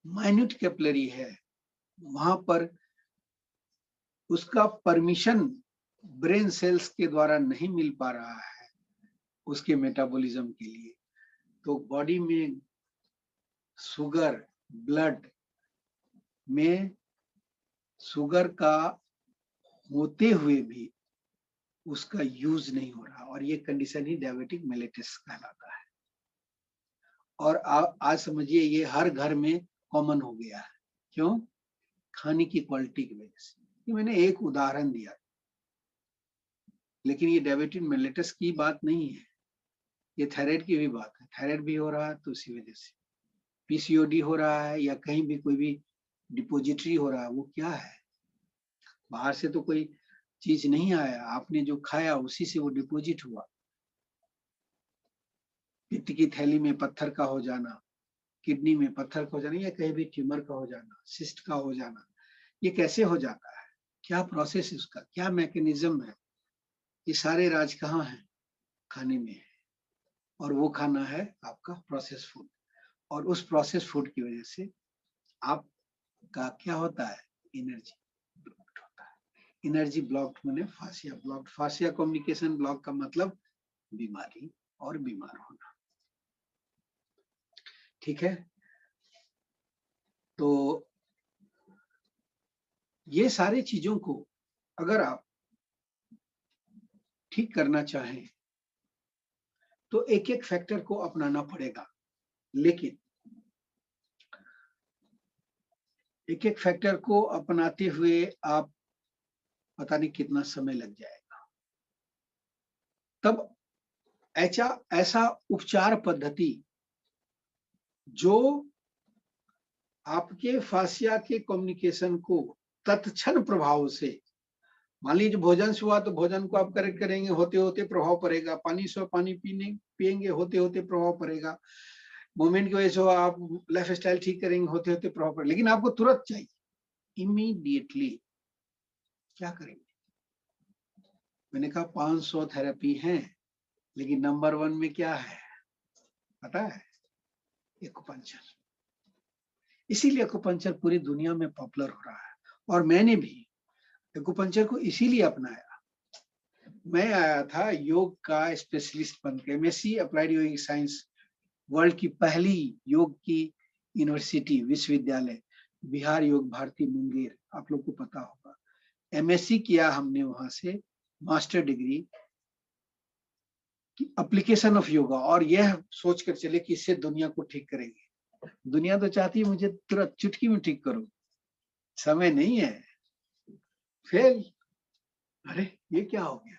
माइन्यूट कैपिलरी है वहां पर उसका परमिशन ब्रेन सेल्स के द्वारा नहीं मिल पा रहा है उसके मेटाबॉलिज्म के लिए। तो बॉडी में शुगर, ब्लड में शुगर का होते हुए भी उसका यूज नहीं हो रहा और ये कंडीशन ही डायबिटिक मेलिटस कहलाता है। और आज समझिए ये हर घर में कॉमन हो गया है। क्यों? खाने की क्वालिटी की वजह से। ये मैंने एक उदाहरण दिया, लेकिन ये डायबिटिक मेलिटस की बात नहीं है, ये थायराइड की भी बात है। थायराइड भी हो रहा है तो उसी वजह से। पीसीओडी हो रहा है या कहीं भी कोई भी डिपोजिटरी हो रहा है, वो क्या है, बाहर से तो कोई चीज नहीं आया, आपने जो खाया उसी से वो डिपोजिट हुआ। पित्त की थैली में पत्थर का हो जाना, किडनी में पत्थर का हो जाना, या कहीं भी ट्यूमर का हो जाना, सिस्ट का हो जाना, ये कैसे हो जाता है, क्या प्रोसेस है उसका, क्या मैकेनिज्म है, ये सारे राज कहाँ है, खाने में है। और वो खाना है आपका प्रोसेस फूड। और उस प्रोसेस फूड की वजह से आपका क्या होता है, एनर्जी ब्लॉक्ड होता है। एनर्जी ब्लॉक्ड माने fascia blocked. Fascia communication block का मतलब बीमारी और बीमार होना। ठीक है, तो ये सारी चीजों को अगर आप ठीक करना चाहें तो एक एक फैक्टर को अपनाना पड़ेगा। लेकिन एक एक फैक्टर को अपनाते हुए आप पता नहीं कितना समय लग जाएगा। तब ऐसा उपचार पद्धति जो आपके फासिया के कम्युनिकेशन को तत्क्षण प्रभाव से, मान लीजिए भोजन से हुआ तो भोजन को आप करेक्ट करेंगे, होते होते प्रभाव पड़ेगा। पानी से पानी पिएंगे, होते होते प्रभाव पड़ेगा। मूवमेंट की वजह से आप लाइफ स्टाइल ठीक करेंगे, होते होते प्रभाव पड़ेगा। लेकिन आपको तुरंत चाहिए, इमीडिएटली। क्या करेंगे? मैंने कहा 500 थेरेपी हैं, लेकिन नंबर 1 में क्या है पता है? एक्यूपंक्चर। इसीलिए एक्यूपंक्चर पूरी दुनिया में पॉपुलर हो रहा है, और मैंने भी एक्यूपंक्चर को इसीलिए अपनाया। मैं आया था योग का स्पेशलिस्ट बनकर, एमएससी अप्लाइड योगिक साइंस, वर्ल्ड की पहली योग की यूनिवर्सिटी, विश्वविद्यालय बिहार योग भारती मुंगेर, आप लोग को पता होगा। एमएससी किया हमने वहां से, मास्टर डिग्री की एप्लीकेशन ऑफ योगा, और यह सोचकर चले कि इससे दुनिया को ठीक करेंगे। दुनिया तो चाहती है मुझे तुरंत चुटकी में ठीक करो, समय नहीं है। फेल। अरे ये क्या हो गया?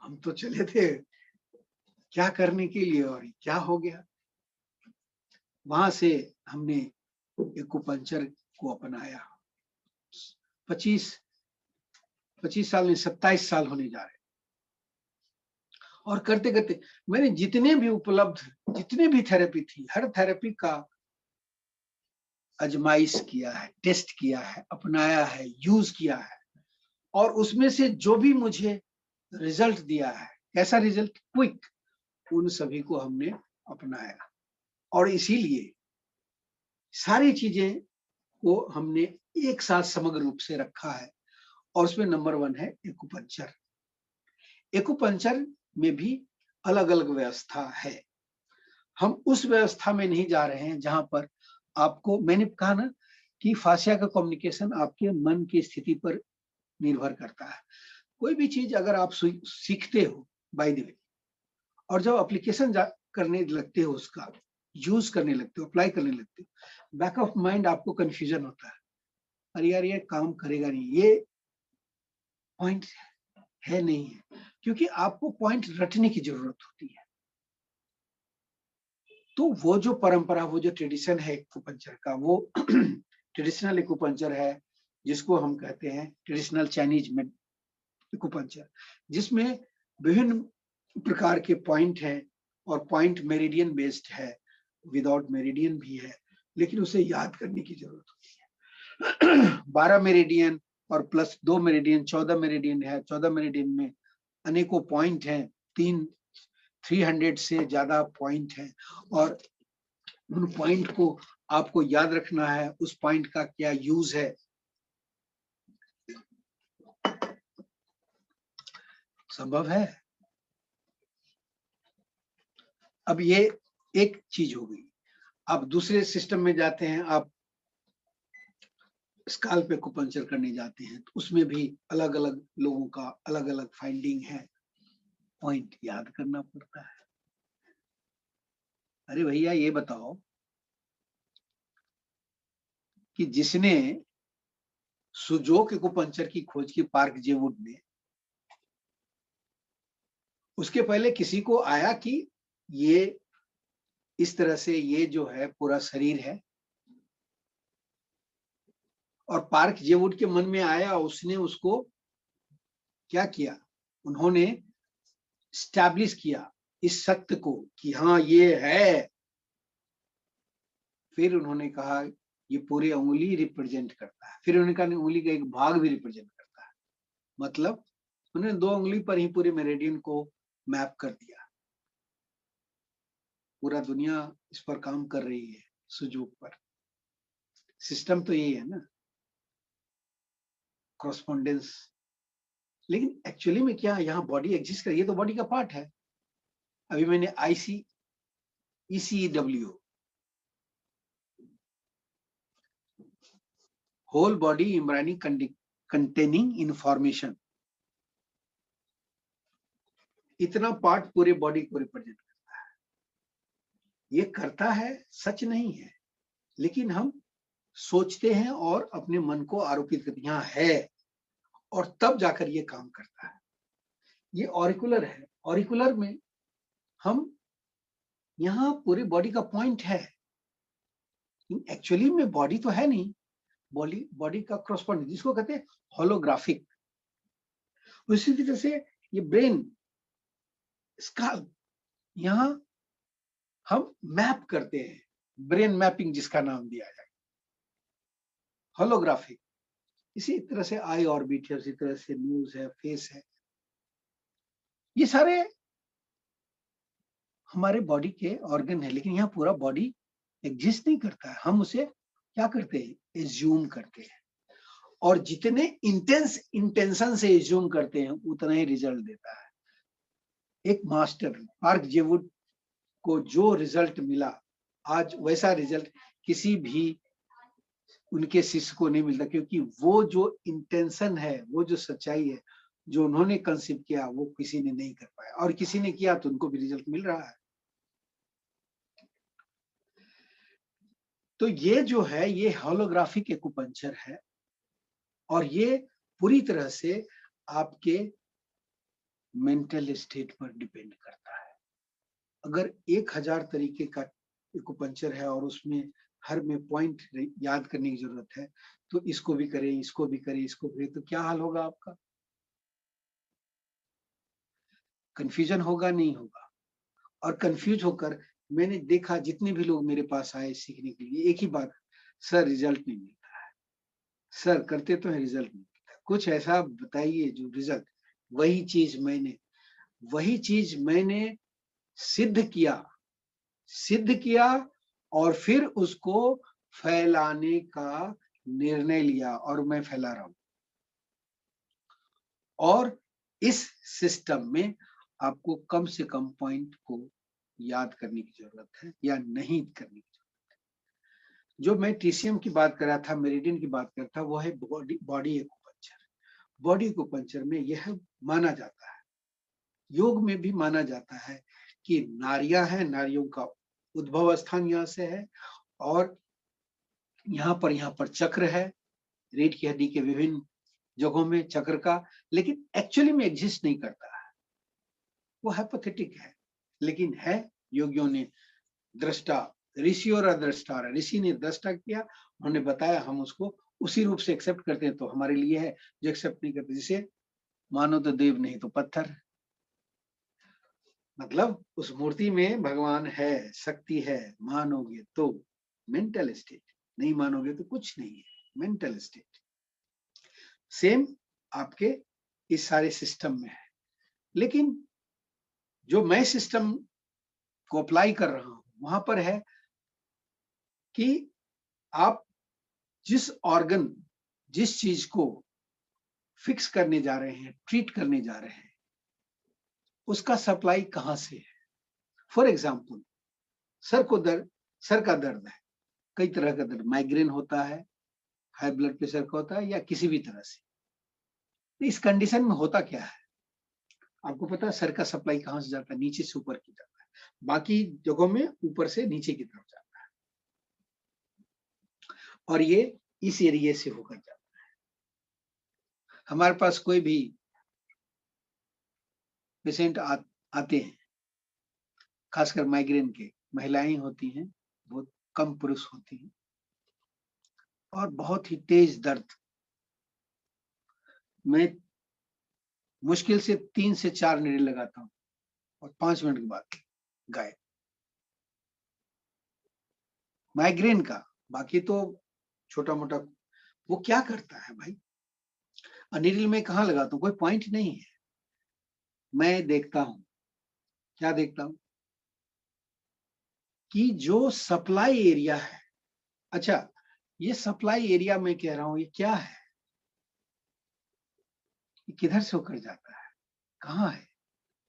हम तो चले थे क्या करने के लिए, और क्या हो गया? वहां से हमने एक्यूपंक्चर को अपनाया। 25 साल में 27 साल होने जा रहे, और करते करते मैंने जितने भी उपलब्ध, जितने भी थेरेपी थी, हर थेरेपी का आजमाइश किया है, टेस्ट किया है, अपनाया है, यूज किया है, और उसमें से जो भी मुझे रिजल्ट दिया है, कैसा रिजल्ट? क्विक, उन सभी को हमने अपनाया। और इसीलिए सारी चीजें को हमने एक साथ समग्र रूप से रखा है, और उसमें नंबर 1 है एक्यूपंक्चर। एक्यूपंक्चर में भी अलग अलग व्यवस्था है। हम उस व्यवस्था में नहीं जा रहे हैं जहां पर आपको, मैंने कहा ना कि फासिया का कम्युनिकेशन आपके मन की स्थिति पर निर्भर करता है। कोई भी चीज अगर आप सीखते हो बाय द वे, और जब एप्लीकेशन करने लगते हो, उसका यूज करने लगते हो, अप्लाई करने लगते हो, बैक ऑफ माइंड आपको कंफ्यूजन होता है, अरे यार ये काम करेगा नहीं, ये पॉइंट है नहीं है, क्योंकि आपको पॉइंट रटने की जरूरत होती है। तो वो जो परंपरा, वो जो ट्रेडिशन है एक्यूपंक्चर का, वो ट्रेडिशनल एक्यूपंक्चर है, जिसको हम कहते हैं ट्रेडिशनल चाइनीज में एक्यूपंक्चर, जिसमें विभिन्न प्रकार के पॉइंट हैं, और पॉइंट मेरिडियन बेस्ड है, विदाउट मेरिडियन भी है, लेकिन उसे याद करने की जरूरत होती है। 12 मेरिडियन और प्लस 2 मेरिडियन, 14 मेरिडियन है। 14 मेरिडियन में अनेकों पॉइंट हैं, 300 से ज्यादा पॉइंट हैं, और उन पॉइंट को आपको याद रखना है, उस पॉइंट का क्या यूज है। संभव है? अब ये एक चीज हो गई। आप दूसरे सिस्टम में जाते हैं, आप स्काल्प एक्यूपंक्चर करने जाते हैं, तो उसमें भी अलग अलग लोगों का अलग अलग फाइंडिंग है, पॉइंट याद करना पड़ता है। अरे भैया ये बताओ कि जिसने सुजोक एक्यूपंक्चर की खोज की पार्क जेवुड में, उसके पहले किसी को आया कि ये इस तरह से ये जो है पूरा शरीर है? और पार्क जेवुड के मन में आया, उसने उसको क्या किया? उन्होंने स्टैब्लिश किया इस सत्य को कि हाँ ये है। फिर उन्होंने कहा ये पूरी उंगली रिप्रेजेंट करता है। फिर उन्होंने कहा उंगली का एक भाग भी रिप्रेजेंट करता है। मतलब उन्होंने 2 उंगली पर ही पूरे मेरिडियन को मैप कर दिया। पूरा दुनिया इस पर काम कर रही है, सुजोक पर। सिस्टम तो यही है ना, कॉरस्पॉन्डेंस। लेकिन एक्चुअली में क्या यहाँ बॉडी एग्जिस्ट कर, ये तो बॉडी का पार्ट है। अभी मैंने ECW, whole body embryonic containing information, इतना पार्ट पूरे बॉडी को रिप्रेजेंट करता है। ये करता है, सच नहीं है, लेकिन हम सोचते हैं और अपने मन को आरोपित करते हैं यहाँ है, और तब जाकर ये काम करता है। ये ऑरिकुलर है। ऑरिकुलर में हम यहाँ पूरी बॉडी का पॉइंट है, एक्चुअली में बॉडी तो है नहीं, बॉडी का क्रॉसपॉइंट जिसको कहते हैं होलोग्राफिक। उसी तरह से ये ब्रेन स्कैल्प, यहाँ हम मैप करते हैं, ब्रेन मैपिंग जिसका नाम दिया जाए, होलोग्राफिक। इसी तरह से आई ऑर्बिट है, उसी तरह से नोज है, फेस है, ये सारे हमारे बॉडी के ऑर्गन है। लेकिन यहाँ पूरा बॉडी एग्जिस्ट नहीं करता है, हम उसे क्या करते हैं, एज्यूम करते हैं, और जितने इंटेंशन से एज्यूम करते हैं उतना ही रिजल्ट देता है। एक मास्टर पार्क जेवुड को जो रिजल्ट मिला आज, वैसा रिजल्ट किसी भी उनके शिष्य को नहीं मिलता, क्योंकि वो जो इंटेंशन है, वो जो सच्चाई है, जो उन्होंने कंसीव किया, वो किसी ने नहीं कर पाया, और किसी ने किया तो उनको भी रिजल्ट मिल रहा है। तो ये जो है, ये होलोग्राफिक एक्यूपंक्चर है, और ये पूरी तरह से आपके मेंटल स्टेट पर डिपेंड करता है। अगर 1000 तरीके का एक्यूपंक्चर है और उसमें हर में पॉइंट याद करने की जरूरत है, तो इसको भी करें, इसको भी करें, इसको करें, तो क्या हाल होगा आपका? कंफ्यूजन होगा, नहीं होगा। और कंफ्यूज होकर मैंने देखा, जितने भी लोग मेरे पास आए सीखने के लिए, एक ही बात, सर रिजल्ट नहीं मिलता है, सर करते तो है रिजल्ट नहीं मिलता, कुछ ऐसा बताइए जो रिजल्ट। वही चीज मैंने सिद्ध किया और फिर उसको फैलाने का निर्णय लिया, और मैं फैला रहा हूं। और इस सिस्टम में आपको कम से कम पॉइंट को याद करने की जरूरत है या नहीं करने की जरूरत है। जो मैं TCM की बात कर रहा था, मेरिडियन की बात कर रहा था, वो है बॉडी एक्यूपंक्चर। बॉडी एक्यूपंक्चर में यह माना जाता है, योग में भी माना जाता है, कि नाड़ियां हैं, नाड़ियों का उद्भव स्थान यहाँ से है, और यहाँ पर चक्र है, रीढ़ की हड्डी के विभिन्न जगहों में चक्र का, लेकिन एक्चुअली में एग्जिस्ट नहीं करता है, वो हाइपोथेटिक है। लेकिन है, योगियों ने दृष्टा, ऋषि और अदृष्टा, ऋषि ने दृष्टा किया, उन्होंने बताया, हम उसको उसी रूप से एक्सेप्ट करते हैं, तो हमारे लिए है। जो एक्सेप्ट नहीं करते, जिसे मानो तो देव, नहीं तो पत्थर, मतलब उस मूर्ति में भगवान है, शक्ति है, मानोगे तो मेंटल स्टेट, नहीं मानोगे तो कुछ नहीं है, मेंटल स्टेट। सेम आपके इस सारे सिस्टम में है। लेकिन जो मैं सिस्टम को अप्लाई कर रहा हूं, वहां पर है कि आप जिस ऑर्गन, जिस चीज को फिक्स करने जा रहे हैं, ट्रीट करने जा रहे हैं, उसका सप्लाई कहां से है। फॉर एग्जाम्पल, सर का दर्द है, कई तरह का दर्द, माइग्रेन होता है, हाई ब्लड प्रेशर का होता है, या किसी भी तरह से। इस कंडीशन में होता क्या है, आपको पता है सर का सप्लाई कहां से जाता है, नीचे से ऊपर की जाता है, बाकी जगहों में ऊपर से नीचे की तरफ जाता है, और ये इस एरिया से होकर जाता है। हमारे पास कोई भी पेशेंट आते हैं, खासकर माइग्रेन के, महिलाएं होती हैं, बहुत कम पुरुष होती हैं, और बहुत ही तेज दर्द। मैं मुश्किल से 3 से 4 नीडल लगाता हूँ, और 5 मिनट के बाद गायब। माइग्रेन का, बाकी तो छोटा मोटा। वो क्या करता है भाई, नीडल में कहाँ लगाता हूँ, कोई पॉइंट नहीं है। मैं देखता हूँ, क्या देखता हूँ, कि जो सप्लाई एरिया है, अच्छा ये सप्लाई एरिया मैं कह रहा हूँ, ये क्या है, ये किधर से होकर जाता है, कहाँ है।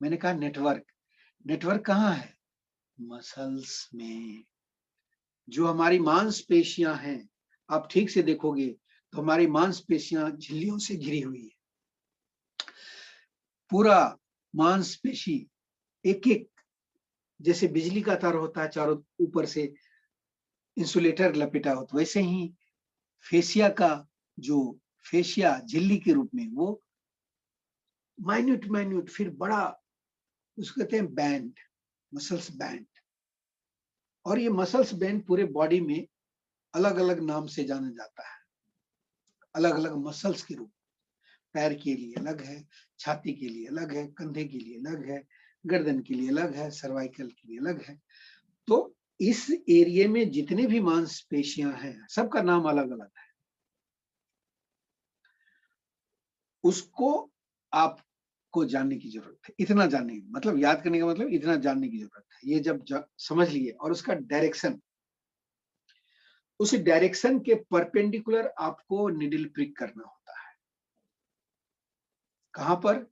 मैंने कहा नेटवर्क कहाँ है, मसल्स में। जो हमारी मांसपेशियां हैं, आप ठीक से देखोगे तो हमारी मांसपेशियां झिल्लियों से घिरी हुई है। पूरा मांसपेशी एक एक, जैसे बिजली का तार होता है चारों ऊपर से इंसुलेटर लपेटा होता, वैसे ही फेसिया का जो फेशिया झिल्ली के रूप में वो माइन्यूट फिर बड़ा, उसको कहते हैं बैंड, मसल्स बैंड। और ये मसल्स बैंड पूरे बॉडी में अलग अलग नाम से जाना जाता है, अलग अलग मसल्स के रूप। पैर के लिए अलग है, छाती के लिए अलग है, कंधे के लिए अलग है, गर्दन के लिए अलग है, सर्वाइकल के लिए अलग है। तो इस एरिया में जितने भी मांसपेशियां हैं सबका नाम अलग अलग है। उसको आपको जानने की जरूरत है, इतना जानने की, मतलब याद करने का मतलब इतना जानने की जरूरत है। ये जब समझ लिए, और उसका डायरेक्शन, उस डायरेक्शन के परपेंडिकुलर आपको निडल प्रिक करना होता है। कहां पर?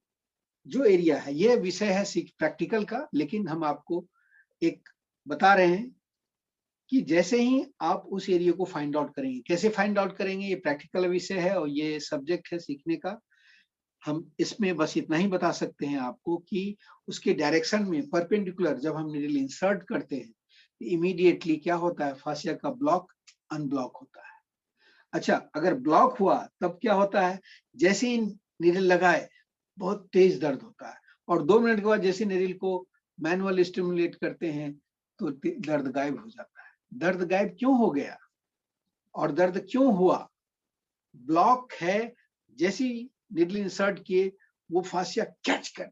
जो एरिया है, ये विषय है प्रैक्टिकल का, लेकिन हम आपको एक बता रहे हैं कि जैसे ही आप उस एरिया को फाइंड आउट करेंगे, कैसे फाइंड आउट करेंगे, ये प्रैक्टिकल विषय है और ये सब्जेक्ट है सीखने का। हम इसमें बस इतना ही बता सकते हैं आपको कि उसके डायरेक्शन में परपेंडिकुलर जब हम नीडल इंसर्ट करते हैं, इमीडिएटली क्या होता है, फासिया का ब्लॉक अनब्लॉक होता है। अच्छा, अगर ब्लॉक हुआ तब क्या होता है, जैसे ही नीडल लगाए बहुत तेज दर्द होता है, और 2 मिनट के बाद जैसे नीडल को मैनुअल स्टिमुलेट करते हैं तो दर्द गायब हो जाता है। दर्द गायब क्यों हो गया और दर्द क्यों हुआ? ब्लॉक है, जैसी निडल इंसर्ट किए वो फासिया कैच कर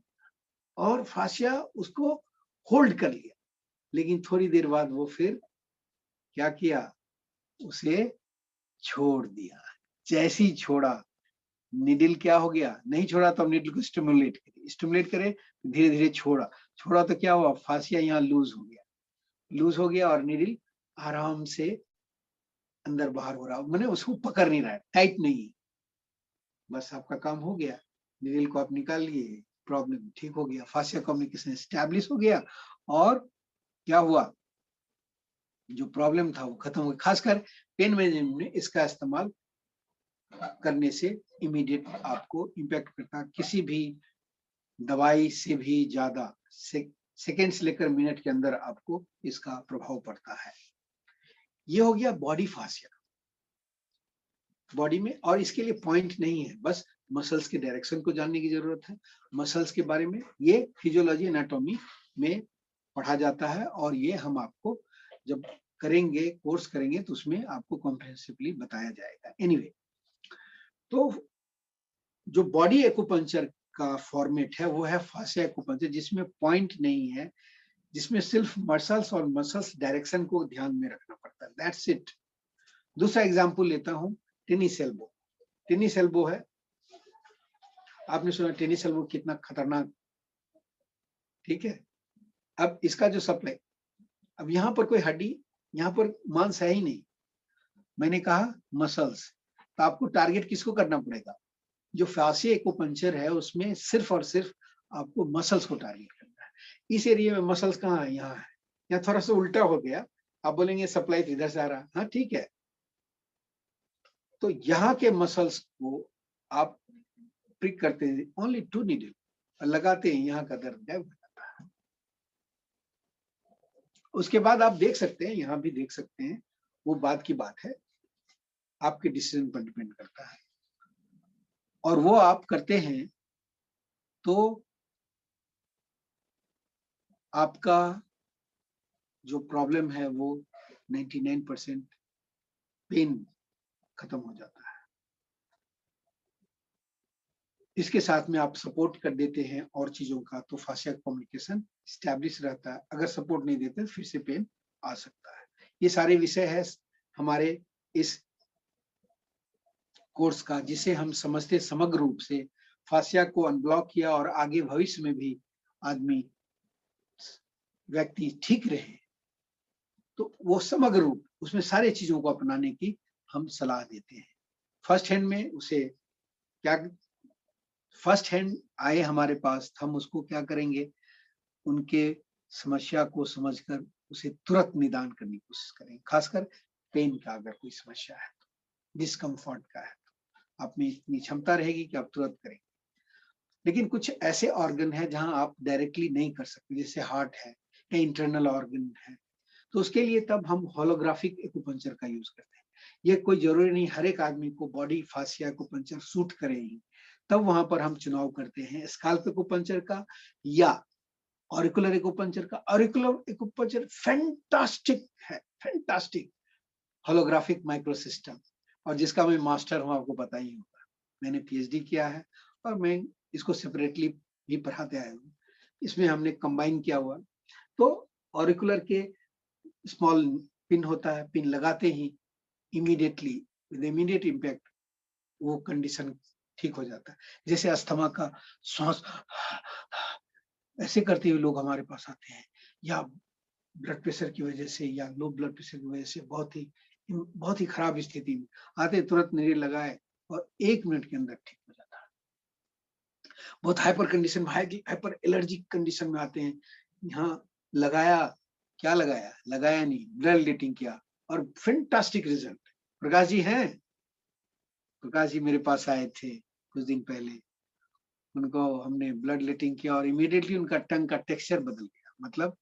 और फासिया उसको होल्ड कर लिया, लेकिन थोड़ी देर बाद वो फिर क्या किया, उसे छोड़ दिया। जैसी छोड़ा, निडल क्या हो गया, नहीं छोड़ा तो निडल को स्टिमुलेट करे, धीरे धीरे छोड़ा, छोड़ा तो क्या हुआ, फासिया यहाँ लूज हो गया और निडल आराम से अंदर बाहर हो रहा, मैंने उसको पकड़ नहीं रहा है, टाइट नहीं। बस आपका काम हो गया, निडल को आप निकाल लिए, प्रॉब्लम ठीक हो गया, फासिया कम्युनिकेशन एस्टैब्लिश हो गया, और क्या हुआ, जो प्रॉब्लम था वो खत्म हो गया। खासकर पेन मैनेजमेंट में इसका इस्तेमाल करने से इमीडिएट आपको इम्पैक्ट करता है। किसी भी दवाई से भी ज्यादा सेकेंड्स लेकर मिनट के अंदर आपको इसका प्रभाव पड़ता है। ये हो गया बॉडी फासिया, बॉडी में। और इसके लिए पॉइंट नहीं है, बस मसल्स के डायरेक्शन को जानने की जरूरत है। मसल्स के बारे में ये फिजियोलॉजी एनाटॉमी में पढ़ा जाता है, और ये हम आपको जब करेंगे, कोर्स करेंगे, तो उसमें आपको कॉम्प्रिहेंसिवली बताया जाएगा। एनीवे, तो जो बॉडी एक्यूपंक्चर का फॉर्मेट है वो है फासिया एक्यूपंक्चर, जिसमें पॉइंट नहीं है, जिसमें सिर्फ मसल्स और मसल्स डायरेक्शन को ध्यान में रखना पड़ता है, दैट्स इट। दूसरा एग्जांपल लेता हूं, टेनिस एल्बो। टेनिस एल्बो है, आपने सुना टेनिस एल्बो कितना खतरनाक, ठीक है। अब इसका जो सप्लाई, अब यहाँ पर कोई हड्डी, यहाँ पर मांस है ही नहीं, मैंने कहा मसल्स, तो आपको टारगेट किसको करना पड़ेगा, जो फासिया एक्यूपंक्चर है उसमें सिर्फ और सिर्फ आपको मसल्स को टारगेट करना है। इस एरिया में मसल्स कहाँ है, यहाँ है। यहाँ थोड़ा सा उल्टा हो गया, आप बोलेंगे सप्लाई इधर से आ रहा, हाँ ठीक है। तो यहाँ के मसल्स को आप प्रिक करते हैं, ओनली 2 नीडल, लगाते हैं, यहाँ का दर्द गायब हो जाता है। उसके बाद आप देख सकते हैं, यहाँ भी देख सकते हैं, वो बात की बात है, आपके डिसीजन पर डिपेंड करता है, और वो आप करते हैं तो आपका जो प्रॉब्लम है वो 99% पेन खत्म हो जाता है। इसके साथ में आप सपोर्ट कर देते हैं और चीजों का, तो फासिया कम्युनिकेशन स्टैब्लिश रहता है। अगर सपोर्ट नहीं देते फिर से पेन आ सकता है। ये सारे विषय है हमारे इस कोर्स का, जिसे हम समझते समग्र रूप से फासिया को अनब्लॉक किया और आगे भविष्य में भी आदमी, व्यक्ति ठीक रहे, तो वो समग्र रूप, उसमें सारे चीजों को अपनाने की हम सलाह देते हैं। फर्स्ट हैंड में उसे क्या, फर्स्ट हैंड आए हमारे पास, हम उसको क्या करेंगे, उनके समस्या को समझकर उसे तुरंत निदान करने की कोशिश करेंगे। खासकर पेन का अगर कोई समस्या है, डिस्कम्फर्ट का है, तो आप में इतनी क्षमता रहेगी कि आप तुरंत करेंगे। लेकिन कुछ ऐसे ऑर्गन है जहां आप डायरेक्टली नहीं कर सकते, जैसे हार्ट है या इंटरनल ऑर्गन है, तो उसके लिए तब हम होलोग्राफिक एक्यूपंक्चर का यूज करते हैं। ये कोई जरूरी नहीं हर एक आदमी को बॉडी फासिया एक्यूपंक्चर सूट करे ही, तब वहां पर हम चुनाव करते हैं स्काल्प एक्यूपंक्चर का या ऑरिकुलर एक्यूपंक्चर का। ऑरिकुलर एक्यूपंक्चर फैंटास्टिक है, फैंटास्टिक होलोग्राफिक माइक्रो सिस्टम, और जिसका मैं मास्टर हूं, आपको पता ही होगा। मैंने पीएचडी किया है और मैं इसको सेपरेटली भी पढ़ाते आया हूँ। इसमें हमने कंबाइन किया हुआ। तो ऑरिकुलर के स्मॉल पिन होता है, पिन लगाते ही इमीडिएटली विद इमीडिएट इम्पैक्ट वो कंडीशन ठीक हो जाता है। जैसे अस्थमा का सांस ऐसे करते हुए लोग हमारे पास आते हैं, या ब्लड प्रेशर की वजह से या लो ब्लड प्रेशर की वजह से बहुत ही खराब स्थिति में आते, तुरंत नीरे लगाए और 1 मिनट के अंदर ठीक हो जाता है। बहुत hyper condition, hyper allergic condition में आते हैं, यहाँ लगाया, क्या लगाया, लगाया नहीं, ब्लड लेटिंग किया और फैंटास्टिक रिजल्ट। प्रकाश जी हैं, प्रकाश जी मेरे पास आए थे कुछ दिन पहले, उनको हमने ब्लड लेटिंग किया और इमीडिएटली उनका टंग का टेक्सचर बदल गया, मतलब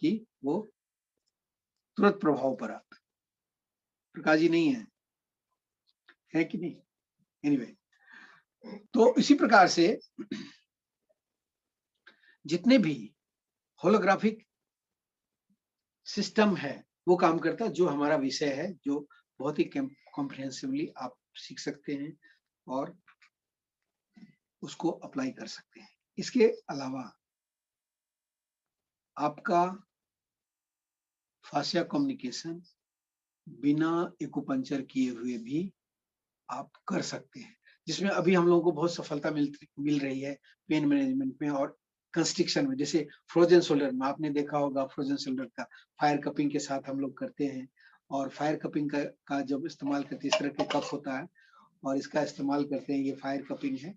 कि वो तुरंत प्रभाव पड़ा। प्रकाश जी नहीं है कि नहीं? एनीवे, तो इसी प्रकार से जितने भी होलोग्राफिक सिस्टम है वो काम करता है, जो हमारा विषय है, जो बहुत ही कॉम्प्रिहेंसिवली आप सीख सकते हैं और उसको अप्लाई कर सकते हैं। इसके अलावा आपका फासिया कम्युनिकेशन बिना एक्यूपंक्चर किए हुए भी आप कर सकते हैं, जिसमें अभी हम लोगों को बहुत सफलता मिल रही है पेन मैनेजमेंट में और कंस्ट्रिक्शन में। जैसे फ्रोजन शोल्डर में आपने देखा होगा, फ्रोजन शोल्डर का फायर कपिंग के साथ हम लोग करते हैं, और फायर कपिंग का जब इस्तेमाल करते हैं, इस तरह के कप होता है और इसका इस्तेमाल करते हैं, ये फायर कपिंग है।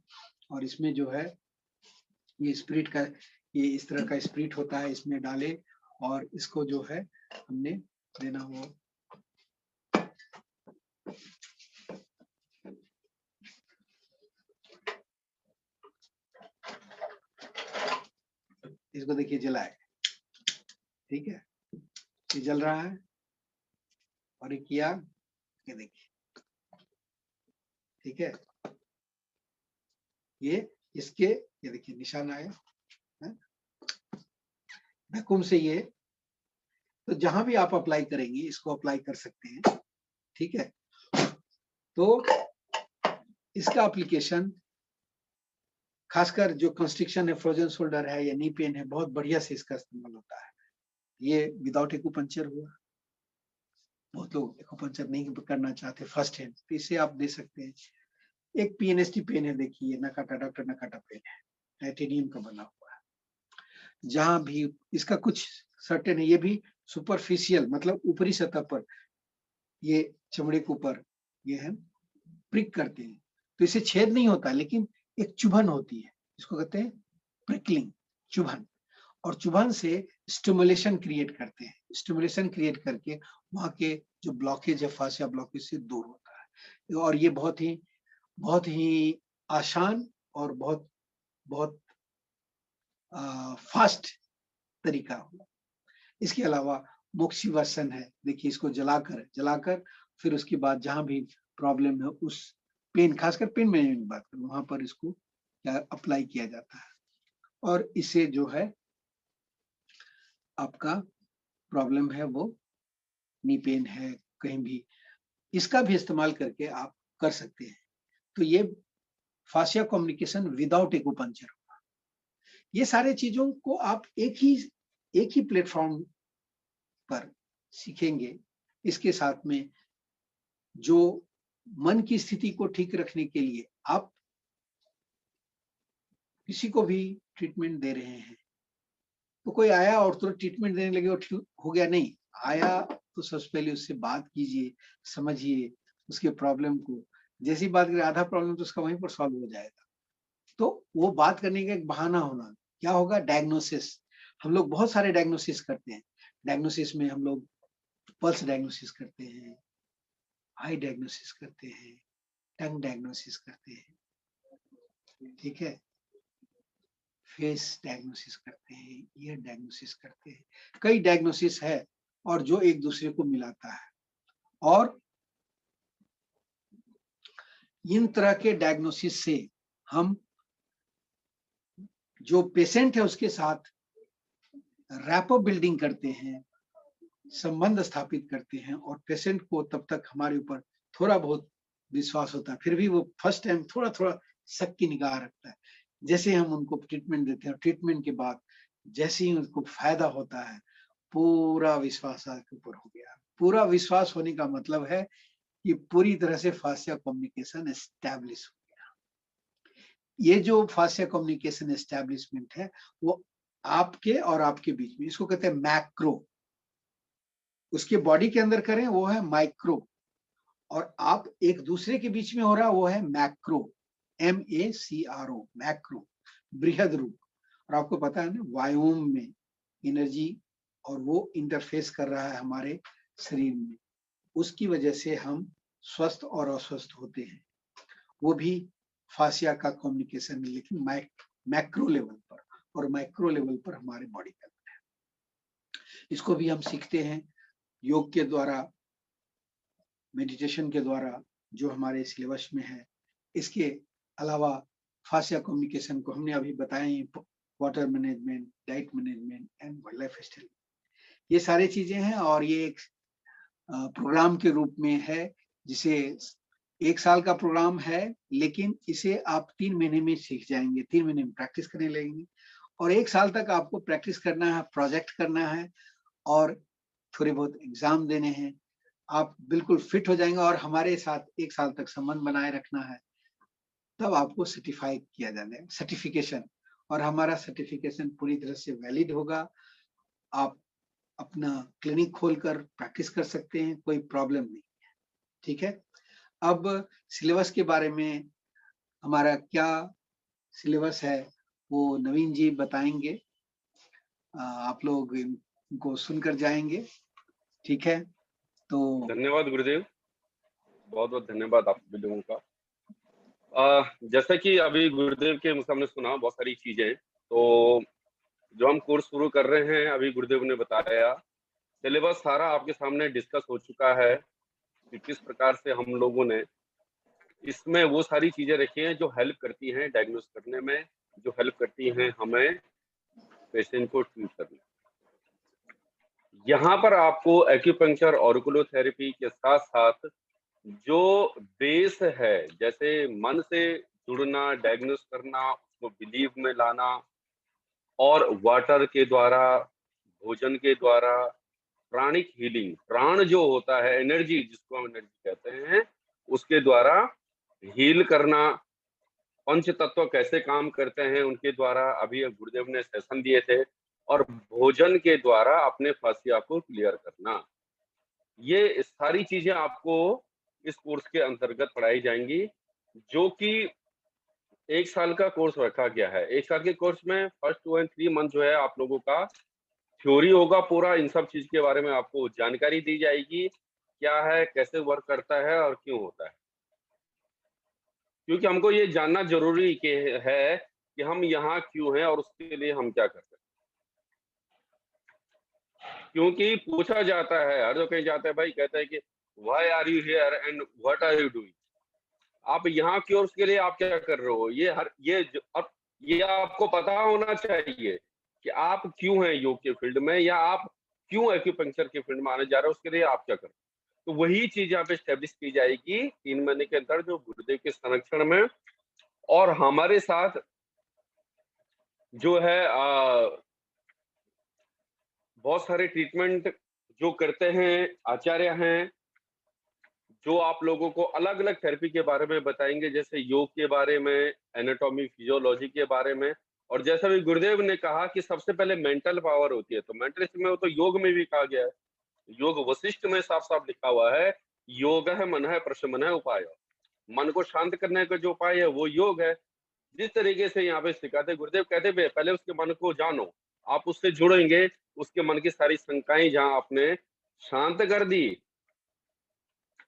और इसमें जो है ये स्पिरिट का, ये इस तरह का स्पिरिट होता है, इसमें डाले और इसको जो है हमने देना हो। इसको देखिए जलाए, ठीक है, ये जल रहा है और ये किया, ये देखिए, ठीक है, ये इसके, ये देखिए निशान आया है वैक्यूम से। ये तो जहां भी आप अप्लाई करेंगे इसको अप्लाई कर सकते हैं, ठीक है। तो इसका एप्लीकेशन खासकर जो कंस्ट्रिक्शन है, फ्रोजन शोल्डर है या नी पेन है, बहुत बढ़िया से इसका इस्तेमाल होता है। ये विदाउट एक्यूपंक्चर हुआ, बहुत लोग एक्यूपंक्चर नहीं करना चाहते फर्स्ट हैंड, तो इसे आप दे सकते हैं। एक पीएनएसटी पेन है, देखिए नकाटा, डॉक्टर नकाटा पेन है, टाइटेनियम का बना हुआ है। जहां भी इसका कुछ सर्टेन है, ये भी सुपरफिशियल मतलब ऊपरी सतह पर, ये चमड़े के ऊपर ये है, प्रिक करते हैं, तो इसे छेद नहीं होता, लेकिन एक चुभन होती है, इसको कहते हैं प्रिकलिंग, चुभन। और चुभन से स्टिमुलेशन क्रिएट करते हैं, स्टिमुलेशन क्रिएट करके वहां के जो ब्लॉकेज है, फासिया ब्लॉकेज से दूर होता है। और ये बहुत ही आसान और बहुत बहुत फास्ट तरीका हुआ। इसके अलावा मोक्सिवर्सन है, देखिए इसको जलाकर फिर उसके बाद जहां भी प्रॉब्लम है उस पेन, खासकर पेन मैनेजमेंट की बात करूं, वहां पर इसको अप्लाई किया जाता है। और इससे जो है आपका प्रॉब्लम है वो नी पेन है कहीं भी, इसका भी इस्तेमाल करके आप कर सकते हैं। तो ये फासिया कम्युनिकेशन विदाउट एक्यूपंक्चर होगा। ये सारे चीजों को आप एक ही प्लेटफॉर्म पर सीखेंगे। इसके साथ में जो मन की स्थिति को ठीक रखने के लिए आप किसी को भी ट्रीटमेंट दे रहे हैं, तो कोई आया और तुरंत ट्रीटमेंट देने लगे और ठीक हो गया, नहीं। आया तो सबसे पहले उससे बात कीजिए, समझिए उसके प्रॉब्लम को। जैसी बात करें, आधा प्रॉब्लम तो उसका वहीं पर सॉल्व हो जाएगा। तो वो बात करने का एक बहाना होना, क्या होगा, डायग्नोसिस। हम लोग बहुत सारे डायग्नोसिस करते हैं। डायग्नोसिस में हम लोग पल्स डायग्नोसिस करते हैं, आई डायग्नोसिस करते हैं, टंग डायग्नोसिस करते हैं, ठीक है, फेस डायग्नोसिस करते हैं, ईयर डायग्नोसिस करते हैं। कई डायग्नोसिस है और जो एक दूसरे को मिलाता है। और इन तरह के डायग्नोसिस से हम जो पेशेंट है उसके साथ रैपो बिल्डिंग करते हैं, संबंध स्थापित करते हैं, और पेशेंट को तब तक हमारे ऊपर थोड़ा बहुत विश्वास होता है, फिर भी वो फर्स्ट टाइम थोड़ा-थोड़ा शक की निगाह रखता है। जैसे हम उनको ट्रीटमेंट देते हैं, ट्रीटमेंट के बाद जैसे ही उनको फायदा होता है, पूरा विश्वास आपके ऊपर हो गया। पूरा विश्वास होने का मतलब है कि पूरी तरह से फास्या कम्युनिकेशन एस्टैब्लिश हो गया। ये जो फास्या कम्युनिकेशन एस्टैब्लिशमेंट है, वो आपके और आपके बीच में, इसको कहते हैं मैक्रो। उसके बॉडी के अंदर करें वो है माइक्रो, और आप एक दूसरे के बीच में हो रहा वो है मैक्रो, MACRO, मैक्रो, बृहद रूप। और आपको पता है ना, वायुम में एनर्जी और वो इंटरफेस कर रहा है हमारे शरीर में, उसकी वजह से हम स्वस्थ और अस्वस्थ होते हैं। वो भी फासिया का कम्युनिकेशन में, लेकिन मैक्रो लेवल पर, और माइक्रो लेवल पर हमारे बॉडी के अंदर है। इसको भी हम सीखते हैं योग के द्वारा, मेडिटेशन के द्वारा, जो हमारे सिलेबस में है। इसके अलावा फासिया कम्युनिकेशन को हमने अभी बताए, water management, diet management and wild life style, ये सारी चीजें हैं। और ये एक प्रोग्राम के रूप में है, जिसे 1 साल का प्रोग्राम है, लेकिन इसे आप 3 महीने में सीख जाएंगे, 3 महीने में प्रैक्टिस करने लगेंगे, और 1 साल तक आपको प्रैक्टिस करना है, प्रोजेक्ट करना है, और थोड़े बहुत एग्जाम देने हैं। आप बिल्कुल फिट हो जाएंगे, और हमारे साथ 1 साल तक संबंध बनाए रखना है, तब आपको सर्टिफाई किया जाना है, सर्टिफिकेशन। और हमारा सर्टिफिकेशन पूरी तरह से वैलिड होगा। आप अपना क्लिनिक खोलकर प्रैक्टिस कर सकते हैं, कोई प्रॉब्लम नहीं है। ठीक है। अब सिलेबस के बारे में, हमारा क्या सिलेबस है वो नवीन जी बताएंगे। आप लोग इनको सुनकर जाएंगे। ठीक है। तो धन्यवाद गुरुदेव, बहुत बहुत धन्यवाद आप सभी लोगों का। जैसा कि अभी गुरुदेव के मुझे हमने सुना बहुत सारी चीजें, तो जो हम कोर्स शुरू कर रहे हैं, अभी गुरुदेव ने बताया, सिलेबस सारा आपके सामने डिस्कस हो चुका है कि किस प्रकार से हम लोगों ने इसमें वो सारी चीजें रखी हैं जो हेल्प करती हैं डायग्नोस करने में, जो हेल्प करती हैं हमें पेशेंट को ट्रीट करने। यहाँ पर आपको एक्यूपंक्चर, ऑर्कुलोथेरेपी के साथ साथ जो बेस है, जैसे मन से जुड़ना, डायग्नोस करना, उसको बिलीव में लाना, और वाटर के द्वारा, भोजन के द्वारा, प्राणिक हीलिंग, प्राण जो होता है, एनर्जी जिसको हम एनर्जी कहते हैं, उसके द्वारा हील करना, पंच तत्व कैसे काम करते हैं उनके द्वारा, अभी गुरुदेव ने सेशन दिए थे, और भोजन के द्वारा अपने फासिया को क्लियर करना। ये सारी चीजें आपको इस कोर्स के अंतर्गत पढ़ाई जाएंगी, जो कि 1 साल का कोर्स रखा गया है। 1 साल के कोर्स में फर्स्ट 2 एंड 3 मंथ जो है आप लोगों का थ्योरी होगा पूरा, इन सब चीज के बारे में आपको जानकारी दी जाएगी, क्या है, कैसे वर्क करता है और क्यों होता है। क्योंकि हमको ये जानना जरूरी है कि हम यहाँ क्यों हैं और उसके लिए हम क्या कर सकते हैं। क्योंकि पूछा जाता है, हर जो कहीं जाता है भाई, कहता है कि why are you here and what are you doing, आप यहाँ क्यों, उसके लिए आप क्या कर रहे हो। अब ये आपको पता होना चाहिए कि आप क्यों हैं योग के फील्ड में, या आप क्यों एक्यूपंक्चर के फील्ड में आने जा रहे हो, उसके लिए आप क्या कर रहे हो। तो वही चीज यहाँ पे स्टेब्लिश की जाएगी 3 महीने के अंदर, जो गुरुदेव के संरक्षण में, और हमारे साथ जो है बहुत सारे ट्रीटमेंट जो करते हैं आचार्य हैं, जो आप लोगों को अलग अलग थेरेपी के बारे में बताएंगे, जैसे योग के बारे में, एनाटॉमी, फिजियोलॉजी के बारे में। और जैसा भी गुरुदेव ने कहा कि सबसे पहले मेंटल पावर होती है, तो मेंटल में वो तो योग में भी कहा गया है, योग वशिष्ठ में साफ साफ लिखा हुआ है, योग है मन है प्रशमन है उपाय, मन को शांत करने का जो उपाय है वो योग है। जिस तरीके से यहाँ पे सिखाते गुरुदेव, कहते हुए पहले उसके मन को जानो, आप उससे जुड़ेंगे, उसके मन की सारी शंकाएं जहां आपने शांत कर दी,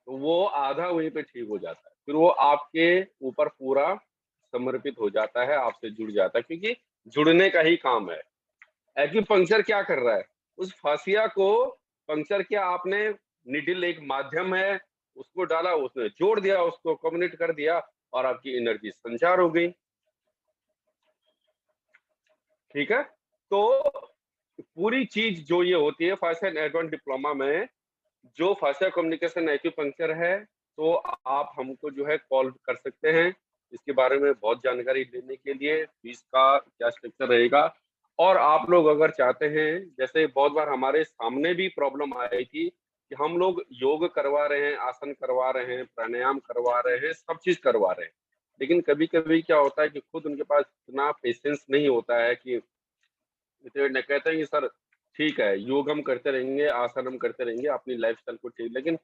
तो वो आधा वहीं पे ठीक हो जाता है, फिर वो आपके ऊपर पूरा समर्पित हो जाता है, आपसे जुड़ जाता है, क्योंकि जुड़ने का ही काम है। एक्यूपंक्चर क्या कर रहा है, उस फासिया को पंक्चर किया आपने, निडिल एक माध्यम है, उसको डाला, उसने जोड़ दिया, उसको कम्युनिकेट कर दिया और आपकी एनर्जी संचार हो गई। ठीक है, तो पूरी चीज जो ये होती है फास्या एंड एडवांस डिप्लोमा में, जो फास्या कम्युनिकेशन एक्यूपंक्चर है, तो आप हमको जो है कॉल कर सकते हैं इसके बारे में बहुत जानकारी लेने के लिए, फीस का क्या स्ट्रक्चर रहेगा। और आप लोग अगर चाहते हैं, जैसे बहुत बार हमारे सामने भी प्रॉब्लम आई थी कि हम लोग योग करवा रहे हैं, आसन करवा रहे हैं, प्राणायाम करवा रहे हैं, सब चीज करवा रहे हैं, लेकिन कभी कभी क्या होता है कि खुद उनके पास इतना पेशेंस नहीं होता है कि इतने कहते हैं कि सर ठीक है, योग हम करते रहेंगे, आसन हम करते रहेंगे, अपनी लाइफस्टाइल को ठीक, लेकिन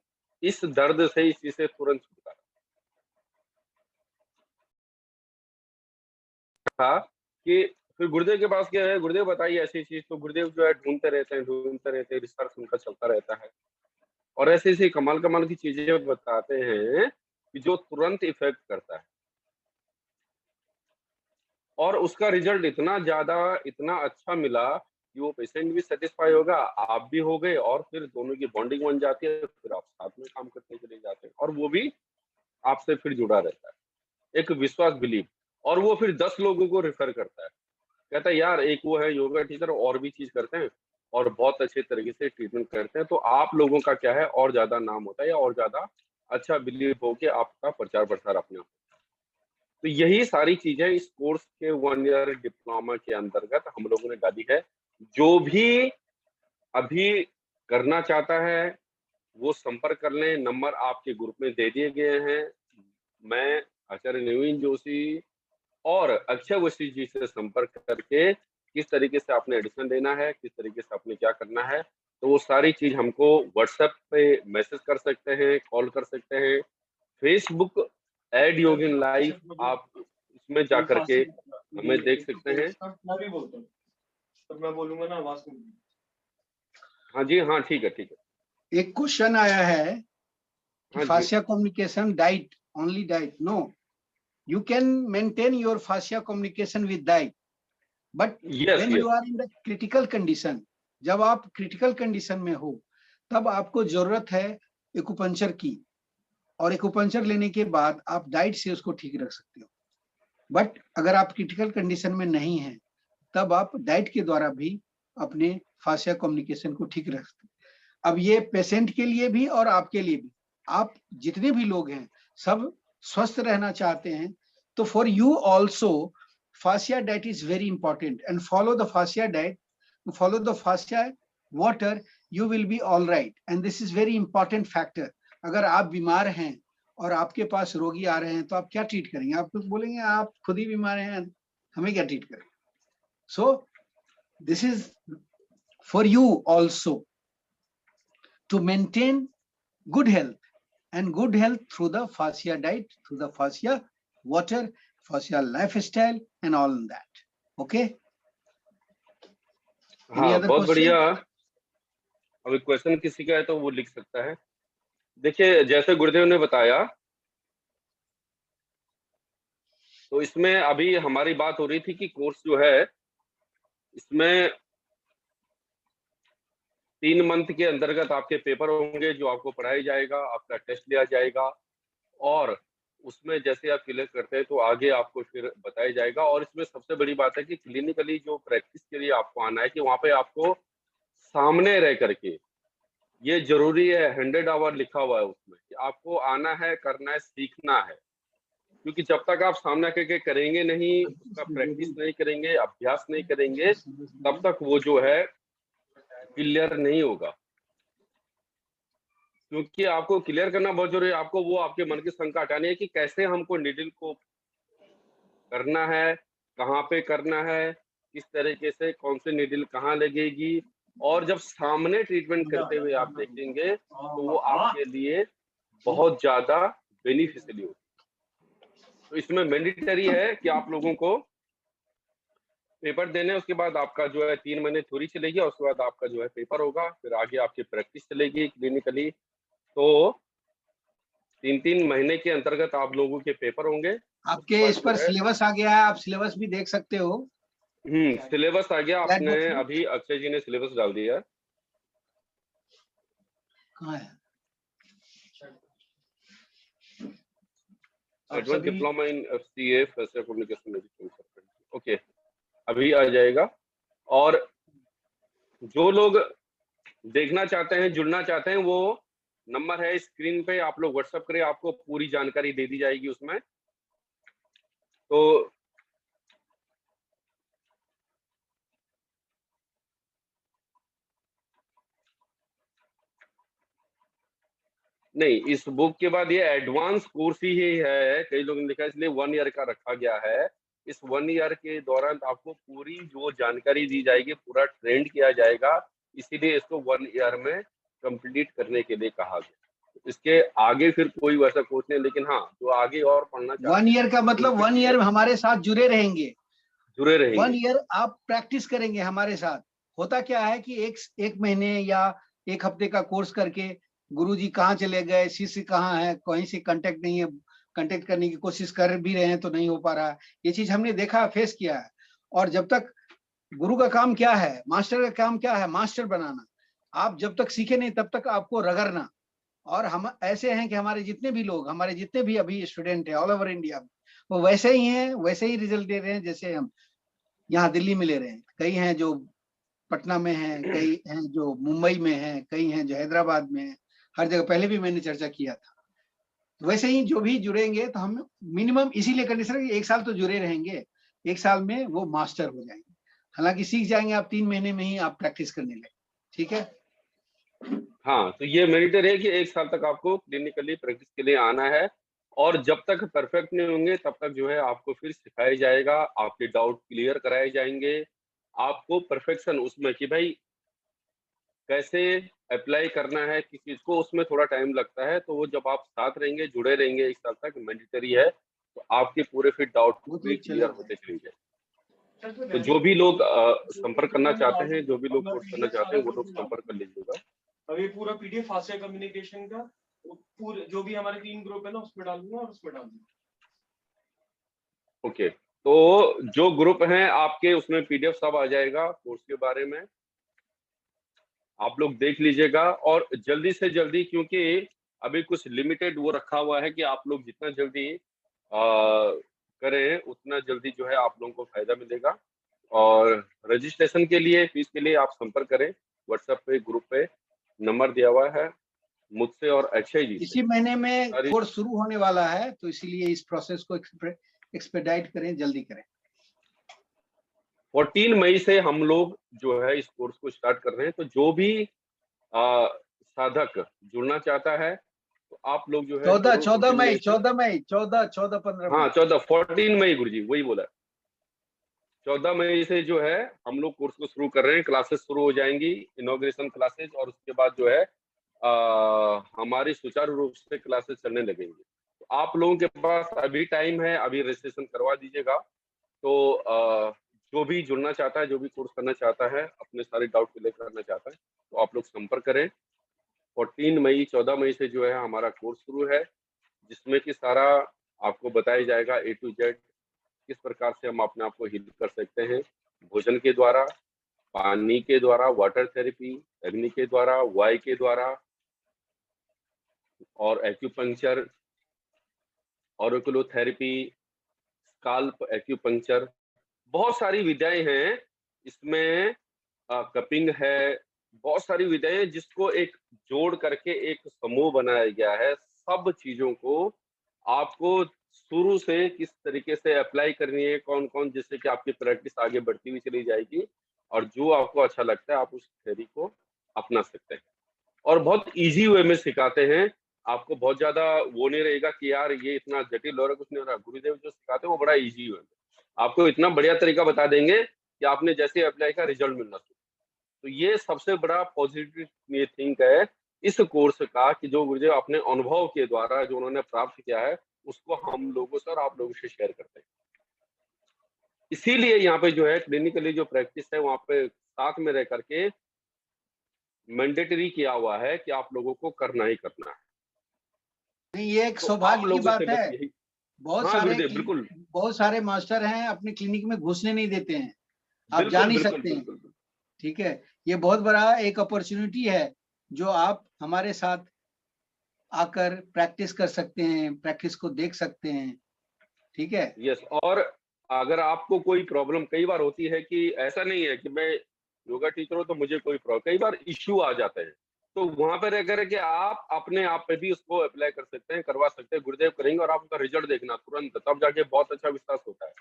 इस दर्द से, इस चीज से तुरंत छुटकारा था कि फिर गुरुदेव के पास गए, गुरुदेव बताइए ऐसी चीज, तो गुरुदेव जो है ढूंढते रहते हैं, रिसर्च उनका चलता रहता है और ऐसी ऐसी कमाल कमाल की चीजें बताते हैं कि जो तुरंत इफेक्ट करता है और उसका रिजल्ट इतना ज्यादा, इतना अच्छा मिला कि वो पेशेंट भी सेटिस्फाई होगा, आप भी हो गए, और फिर दोनों की बॉन्डिंग बन जाती है, फिर आप साथ में काम करते चले जाते हैं और वो भी आपसे फिर जुड़ा रहता है, एक विश्वास, बिलीव। और वो फिर 10 लोगों को रेफर करता है, कहता है यार एक वो है योगा टीचर और भी चीज करते हैं और बहुत अच्छे तरीके से ट्रीटमेंट करते हैं, तो आप लोगों का क्या है और ज्यादा नाम होता है या और ज्यादा अच्छा बिलीव हो के आपका प्रचार प्रसार अपने। तो यही सारी चीजें इस कोर्स के 1 ईयर डिप्लोमा के अंतर्गत हम लोगों ने डाली है। जो भी अभी करना चाहता है वो संपर्क कर लें, नंबर आपके ग्रुप में दे दिए गए हैं। मैं आचार्य नवीन जोशी और अक्षय वशी जी से संपर्क करके किस तरीके से आपने एडिशन देना है, किस तरीके से आपने क्या करना है, तो वो सारी चीज हमको व्हाट्सएप पे मैसेज कर सकते हैं, कॉल कर सकते हैं। फेसबुक एड योगिन लाइव आप इसमें जा करके हमें देख सकते हैं। मैं भी बोलता हूँ, पर मैं बोलूंगा ना आवाज नहीं। हाँ जी, हाँ ठीक है, ठीक है। एक क्वेश्चन आया है कि हाँ जी, fascia communication diet, only diet? No, you can maintain your fascia communication with diet, but yes when yes, you are in the critical condition, जब आप क्रिटिकल कंडीशन में हो तब आपको जरूरत है एक्यूपंक्चर की, और एक्यूपंक्चर लेने के बाद आप डाइट से उसको ठीक रख सकते हो। बट अगर आप क्रिटिकल कंडीशन में नहीं हैं तब आप डाइट के द्वारा भी अपने फासिया कम्युनिकेशन को ठीक रख सकते हैं। अब ये पेशेंट के लिए भी और आपके लिए भी, आप जितने भी लोग हैं सब स्वस्थ रहना चाहते हैं, तो for you also fascia diet is very important, and follow the fascia diet, follow the fascia water, you will be all right, and this is very important factor। अगर आप बीमार हैं और आपके पास रोगी आ रहे हैं तो आप क्या ट्रीट करेंगे? आप तो बोलेंगे आप खुद ही बीमार हैं, हमें क्या ट्रीट करेंगे? So this is for you also to maintain good health, and good health through the fascia diet, through the fascia water, fascia lifestyle and all that. Okay, any हाँ other बहुत question? बढ़िया। अभी question किसी का है तो वो लिख सकता है। देखिए जैसे गुरुदेव ने बताया, तो इसमें अभी हमारी बात हो रही थी कि कोर्स जो है इसमें 3 मंथ के अंतर्गत आपके पेपर होंगे जो आपको पढ़ाया जाएगा, आपका टेस्ट लिया जाएगा और उसमें जैसे आप क्लियर करते हैं तो आगे आपको फिर बताया जाएगा। और इसमें सबसे बड़ी बात है कि क्लिनिकली जो प्रैक्टिस के लिए आपको आना है कि वहाँ पे आपको सामने रह करके, ये जरूरी है, 100 आवर लिखा हुआ है उसमें कि आपको आना है, करना है, सीखना है। क्योंकि जब तक आप सामने आके करेंगे नहीं, उसका प्रैक्टिस नहीं करेंगे, अभ्यास नहीं करेंगे, तब तक वो जो है क्लियर नहीं होगा। क्योंकि आपको क्लियर करना बहुत जरूरी है, आपको वो आपके मन की शंका हटानी है कि कैसे हमको निडल को करना है, कहाँ पे करना है, किस तरीके से कौन सी निडल कहाँ लगेगी, और जब सामने ट्रीटमेंट करते हुए आप देखेंगे तो वो आपके लिए बहुत ज्यादा बेनिफिशियली होगा। तो इसमें मैंडेटरी है कि आप लोगों को पेपर देने, उसके बाद आपका जो है 3 महीने थ्योरी चलेगी और उसके बाद आपका जो है पेपर होगा, फिर आगे आपकी प्रैक्टिस चलेगी क्लिनिकली। तो 3-3 महीने के अंतर्गत आप लोगों के पेपर होंगे। आपके इस पर सिलेबस आ गया है, आप सिलेबस भी देख सकते हो। सिलेबस आ गया, Chat आपने box में अभी अक्षय जी ने सिलेबस डाल दिया है। कहाँ है? Advance diploma in FCA fashion communication education. Okay, अभी आ जाएगा। और जो लोग देखना चाहते हैं, जुड़ना चाहते हैं, वो नंबर है स्क्रीन पे, आप लोग व्हाट्सएप करें, आपको पूरी जानकारी दे दी जाएगी उसमें। तो नहीं, इस बुक के बाद ये एडवांस कोर्स ही है, कई लोगों ने लिखा है, इसलिए 1 ईयर का रखा गया है। इस 1 ईयर के दौरान आपको पूरी जो जानकारी दी जाएगी, पूरा ट्रेंड किया जाएगा, इसीलिए इसको 1 ईयर में कंप्लीट करने के लिए कहा गया। इसके आगे फिर कोई वैसा कोर्स नहीं, लेकिन हाँ, जो आगे और पढ़ना चाहते 1 ईयर का मतलब 1 ईयर हमारे साथ जुड़े रहेंगे। 1 ईयर आप प्रैक्टिस करेंगे हमारे साथ। होता क्या है कि एक महीने या एक हफ्ते का कोर्स करके गुरुजी कहाँ चले गए, शिष्य कहाँ है, कहीं से कांटेक्ट नहीं है, कांटेक्ट करने की कोशिश कर भी रहे हैं तो नहीं हो पा रहा है। ये चीज हमने देखा, फेस किया है। और जब तक गुरु का काम क्या है, मास्टर का काम क्या है, मास्टर बनाना। आप जब तक सीखे नहीं तब तक आपको रगड़ना। और हम ऐसे हैं कि हमारे जितने भी लोग, हमारे जितने भी अभी स्टूडेंट है ऑल ओवर इंडिया, वो वैसे ही हैं, वैसे ही रिजल्ट दे रहे हैं जैसे हम यहाँ दिल्ली में ले रहे हैं। कई हैं जो पटना में हैं, कई हैं जो मुंबई में हैं, कई हैं जो हैदराबाद में हैं, हर जगह पहले भी मैंने चर्चा किया था। वैसे ही जो भी जुड़ेंगे तो हम मिनिमम इसीलिए कंडीशन है 1 साल तो जुड़े रहेंगे, 1 साल में वो मास्टर हो जाएंगे। हालांकि सीख जाएंगे आप 3 महीने में ही आप प्रैक्टिस करने लगे। ठीक है। हाँ, तो ये मैंडेटरी है कि 1 साल तक आपको क्लिनिकली प्रैक्टिस के लिए आना है, और जब तक परफेक्ट नहीं होंगे तब तक जो है आपको फिर सिखाया जाएगा, आपके डाउट क्लियर कराए जाएंगे, आपको परफेक्शन उसमें कि भाई कैसे अप्लाई करना है किस चीज को, उसमें थोड़ा टाइम लगता है। तो वो जब आप साथ रहेंगे, जुड़े रहेंगे 1 साल तक, मैंडेटरी है, तो आपके पूरे फिर डाउट वो तो भी क्लियर चलेगा। होते चलेंगे। तो जो भी लोग संपर्क करना चाहते हैं, जो भी लोग कोर्स करना चाहते हैं, वो लोग संपर्क कर लीजिएगा। अब ये पूरा PDF फास्या कम्युनिकेशन का पूरे जो भी हमारे 3 ग्रुप है ना उसमें डाल दूंगा और उसमें डाल दूंगा। ओके, तो जो ग्रुप हैं आपके, उसमें PDF सब आ जाएगा कोर्स के बारे में, आप लोग देख लीजिएगा। और जल्दी से जल्दी, क्योंकि अभी कुछ लिमिटेड वो रखा हुआ है कि आप लोग जितना जल्दी करें उतना जल्दी जो है आप लोगों को फायदा मिलेगा। और रजिस्ट्रेशन के लिए, फीस के लिए आप संपर्क करें, व्हाट्सएप पे ग्रुप पे नंबर दिया हुआ है मुझसे और अक्षय जी से। इसी महीने में कोर्स शुरू होने वाला है, तो इसीलिए इस प्रोसेस को एक्सपेडाइट करें, जल्दी करें। 14 मई से हम लोग जो है इस कोर्स को स्टार्ट कर रहे हैं। तो जो भी साधक जुड़ना चाहता है तो आप लोग जो है 14 मई 15 हाँ 14 मई गुरुजी वही बोला, 14 मई से जो है हम लोग कोर्स को शुरू कर रहे हैं। क्लासेस शुरू हो जाएंगी, इनॉग्रेशन क्लासेस, और उसके बाद जो है हमारी सुचारू रूप से क्लासेस चलने लगेंगे। तो आप लोगों के पास अभी टाइम है, अभी रजिस्ट्रेशन करवा दीजिएगा। तो जो भी जुड़ना चाहता है, जो भी कोर्स करना चाहता है, अपने सारे डाउट क्लियर करना चाहता है, तो आप लोग संपर्क करें। 14 मई से जो है हमारा कोर्स शुरू है, जिसमें कि सारा आपको बताया जाएगा A to Z, किस प्रकार से हम अपने आप को हील कर सकते हैं, भोजन के द्वारा, पानी के द्वारा, वाटर थेरेपी, अग्नि के द्वारा, वायु के द्वारा, और एक्यूपंक्चर, ऑरिकुलोथेरेपी, स्काल्प एक्यूपंक्चर, बहुत सारी विद्याएं हैं इसमें। कपिंग है, बहुत सारी विद्याएं हैं जिसको एक जोड़ करके एक समूह बनाया गया है। सब चीजों को आपको शुरू से किस तरीके से अप्लाई करनी है, कौन कौन, जिससे कि आपकी प्रैक्टिस आगे बढ़ती हुई चली जाएगी, और जो आपको अच्छा लगता है आप उस थ्योरी को अपना सकते हैं। और बहुत इजी वे में सिखाते हैं, आपको बहुत ज्यादा वो नहीं रहेगा कि यार ये इतना जटिल हो रहा है, कुछ नहीं हो रहा। गुरुदेव जो सिखाते हैं वो बड़ा इजी वे में आपको इतना बढ़िया तरीका बता देंगे कि आपने जैसे अप्लाई का रिजल्ट मिलना शुरू। तो ये सबसे बड़ा पॉजिटिव ये थिंक है इस कोर्स का, कि जो गुरुदेव अपने अनुभव के द्वारा जो उन्होंने प्राप्त किया है उसको हम लोगों से और आप लोगों से शेयर करते हैं। इसीलिए यहाँ पे जो है क्लिनिकली जो प्रैक्टिस है वहाँ पे साथ में रह करके मैंडेटरी किया हुआ है कि आप लोगों को करना ही करना है। नहीं, ये एक सौभाग्य की बात है। बिल्कुल बहुत सारे मास्टर हैं अपने क्लिनिक में घुसने नहीं देते हैं, आप जा नहीं सकते हैं। ठीक है, ये बहुत बड़ा एक अपॉर्चुनिटी है जो आप हमारे साथ आकर प्रैक्टिस कर सकते हैं, प्रैक्टिस को देख सकते हैं। ठीक है? यस, और अगर आपको कोई प्रॉब्लम कई बार होती है कि ऐसा नहीं है कि मैं योगा टीचर हूँ तो मुझे कोई प्रॉब्लम, कई बार इश्यू आ जाते हैं, तो वहां पर अगर है कि आप अपने आप पे भी उसको अप्लाई कर सकते हैं, करवा सकते हैं, गुरुदेव करेंगे और आप उसका रिजल्ट देखना तुरंत, तब जाके बहुत अच्छा विश्वास होता है।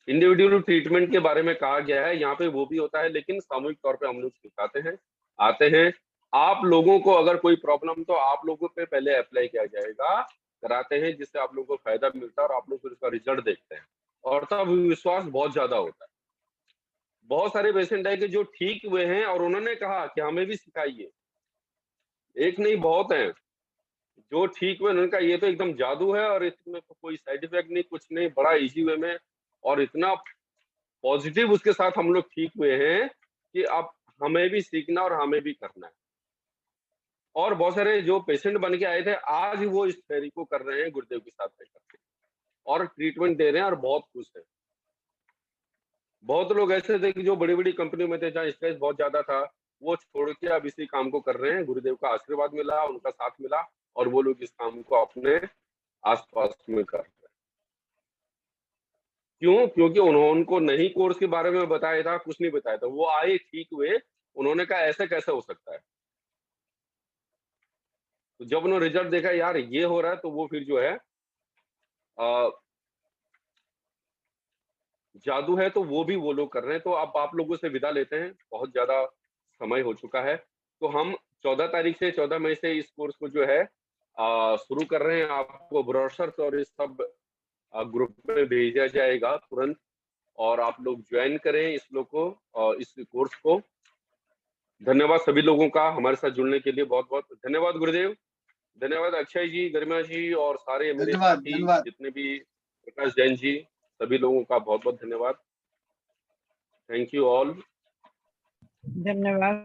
इंडिविजुअल ट्रीटमेंट के बारे में कहा गया है, यहाँ पे वो भी होता है, लेकिन सामूहिक तौर पे हम लोग सिखाते हैं, आते हैं। आप लोगों को अगर कोई प्रॉब्लम तो आप लोगों पे पहले अप्लाई किया जाएगा, कराते हैं, जिससे आप लोगों को फायदा मिलता है और आप लोग फिर उसका रिजल्ट देखते हैं, और तब विश्वास बहुत ज्यादा होता है। बहुत सारे पेशेंट है कि जो ठीक हुए हैं और उन्होंने कहा कि हमें भी सिखाइए, एक नहीं बहुत हैं जो ठीक हुए, उन्होंने कहा ये तो एकदम जादू है और इसमें तो कोई साइड इफेक्ट नहीं, कुछ नहीं, बड़ा इजी वे में और इतना पॉजिटिव उसके साथ हम लोग ठीक हुए हैं कि अब हमें भी सीखना और हमें भी करना है। और बहुत सारे जो पेशेंट बन के आए थे, आज वो इस थेरेपी को कर रहे हैं गुरुदेव के साथ में करके, और ट्रीटमेंट दे रहे हैं और बहुत खुश हैं। बहुत लोग ऐसे थे कि जो बड़ी-बड़ी कंपनी में थे, जहाँ स्ट्रेस बहुत ज़्यादा था, वो छोड़ के अब इसी काम को कर रहे हैं। गुरुदेव का आशीर्वाद मिला, उनका साथ मिला और वो लोग इस काम को अपने आस-पास में कर रहे हैं। क्यों? क्योंकि उनको नहीं कोर्स के बारे में बताया था, कुछ नहीं बताया था। वो आए, ठीक हुए, उन्होंने कहा ऐसे कैसे हो सकता है? तो जब उन्होंने रिजल्ट देखा, यार ये हो रहा है, तो वो फिर जो है अ, जादू है, तो वो भी वो लोग कर रहे हैं। तो अब आप लोगों से विदा लेते हैं, बहुत ज़्यादा समय हो चुका है। तो हम 14 तारीख से 14 मई से इस कोर्स को जो है शुरू कर रहे हैं। आपको ब्रोशर्स और इस सब ग्रुप में भेजा जाएगा तुरंत, और आप लोग ज्वाइन करें इस लोग को, इस कोर्स को। धन्यवाद सभी लोगों का हमारे साथ जुड़ने के लिए, बहुत-बहुत धन्यवाद गुरुदेव। धन्यवाद अक्षय जी, गरिमा जी और सारे मेरे धन्यवाद, साथी धन्यवाद। जितने भी, प्रकाश जैन जी, सभी लोगों का बहुत-बहुत धन्यवाद। Thank you all. धन्यवाद।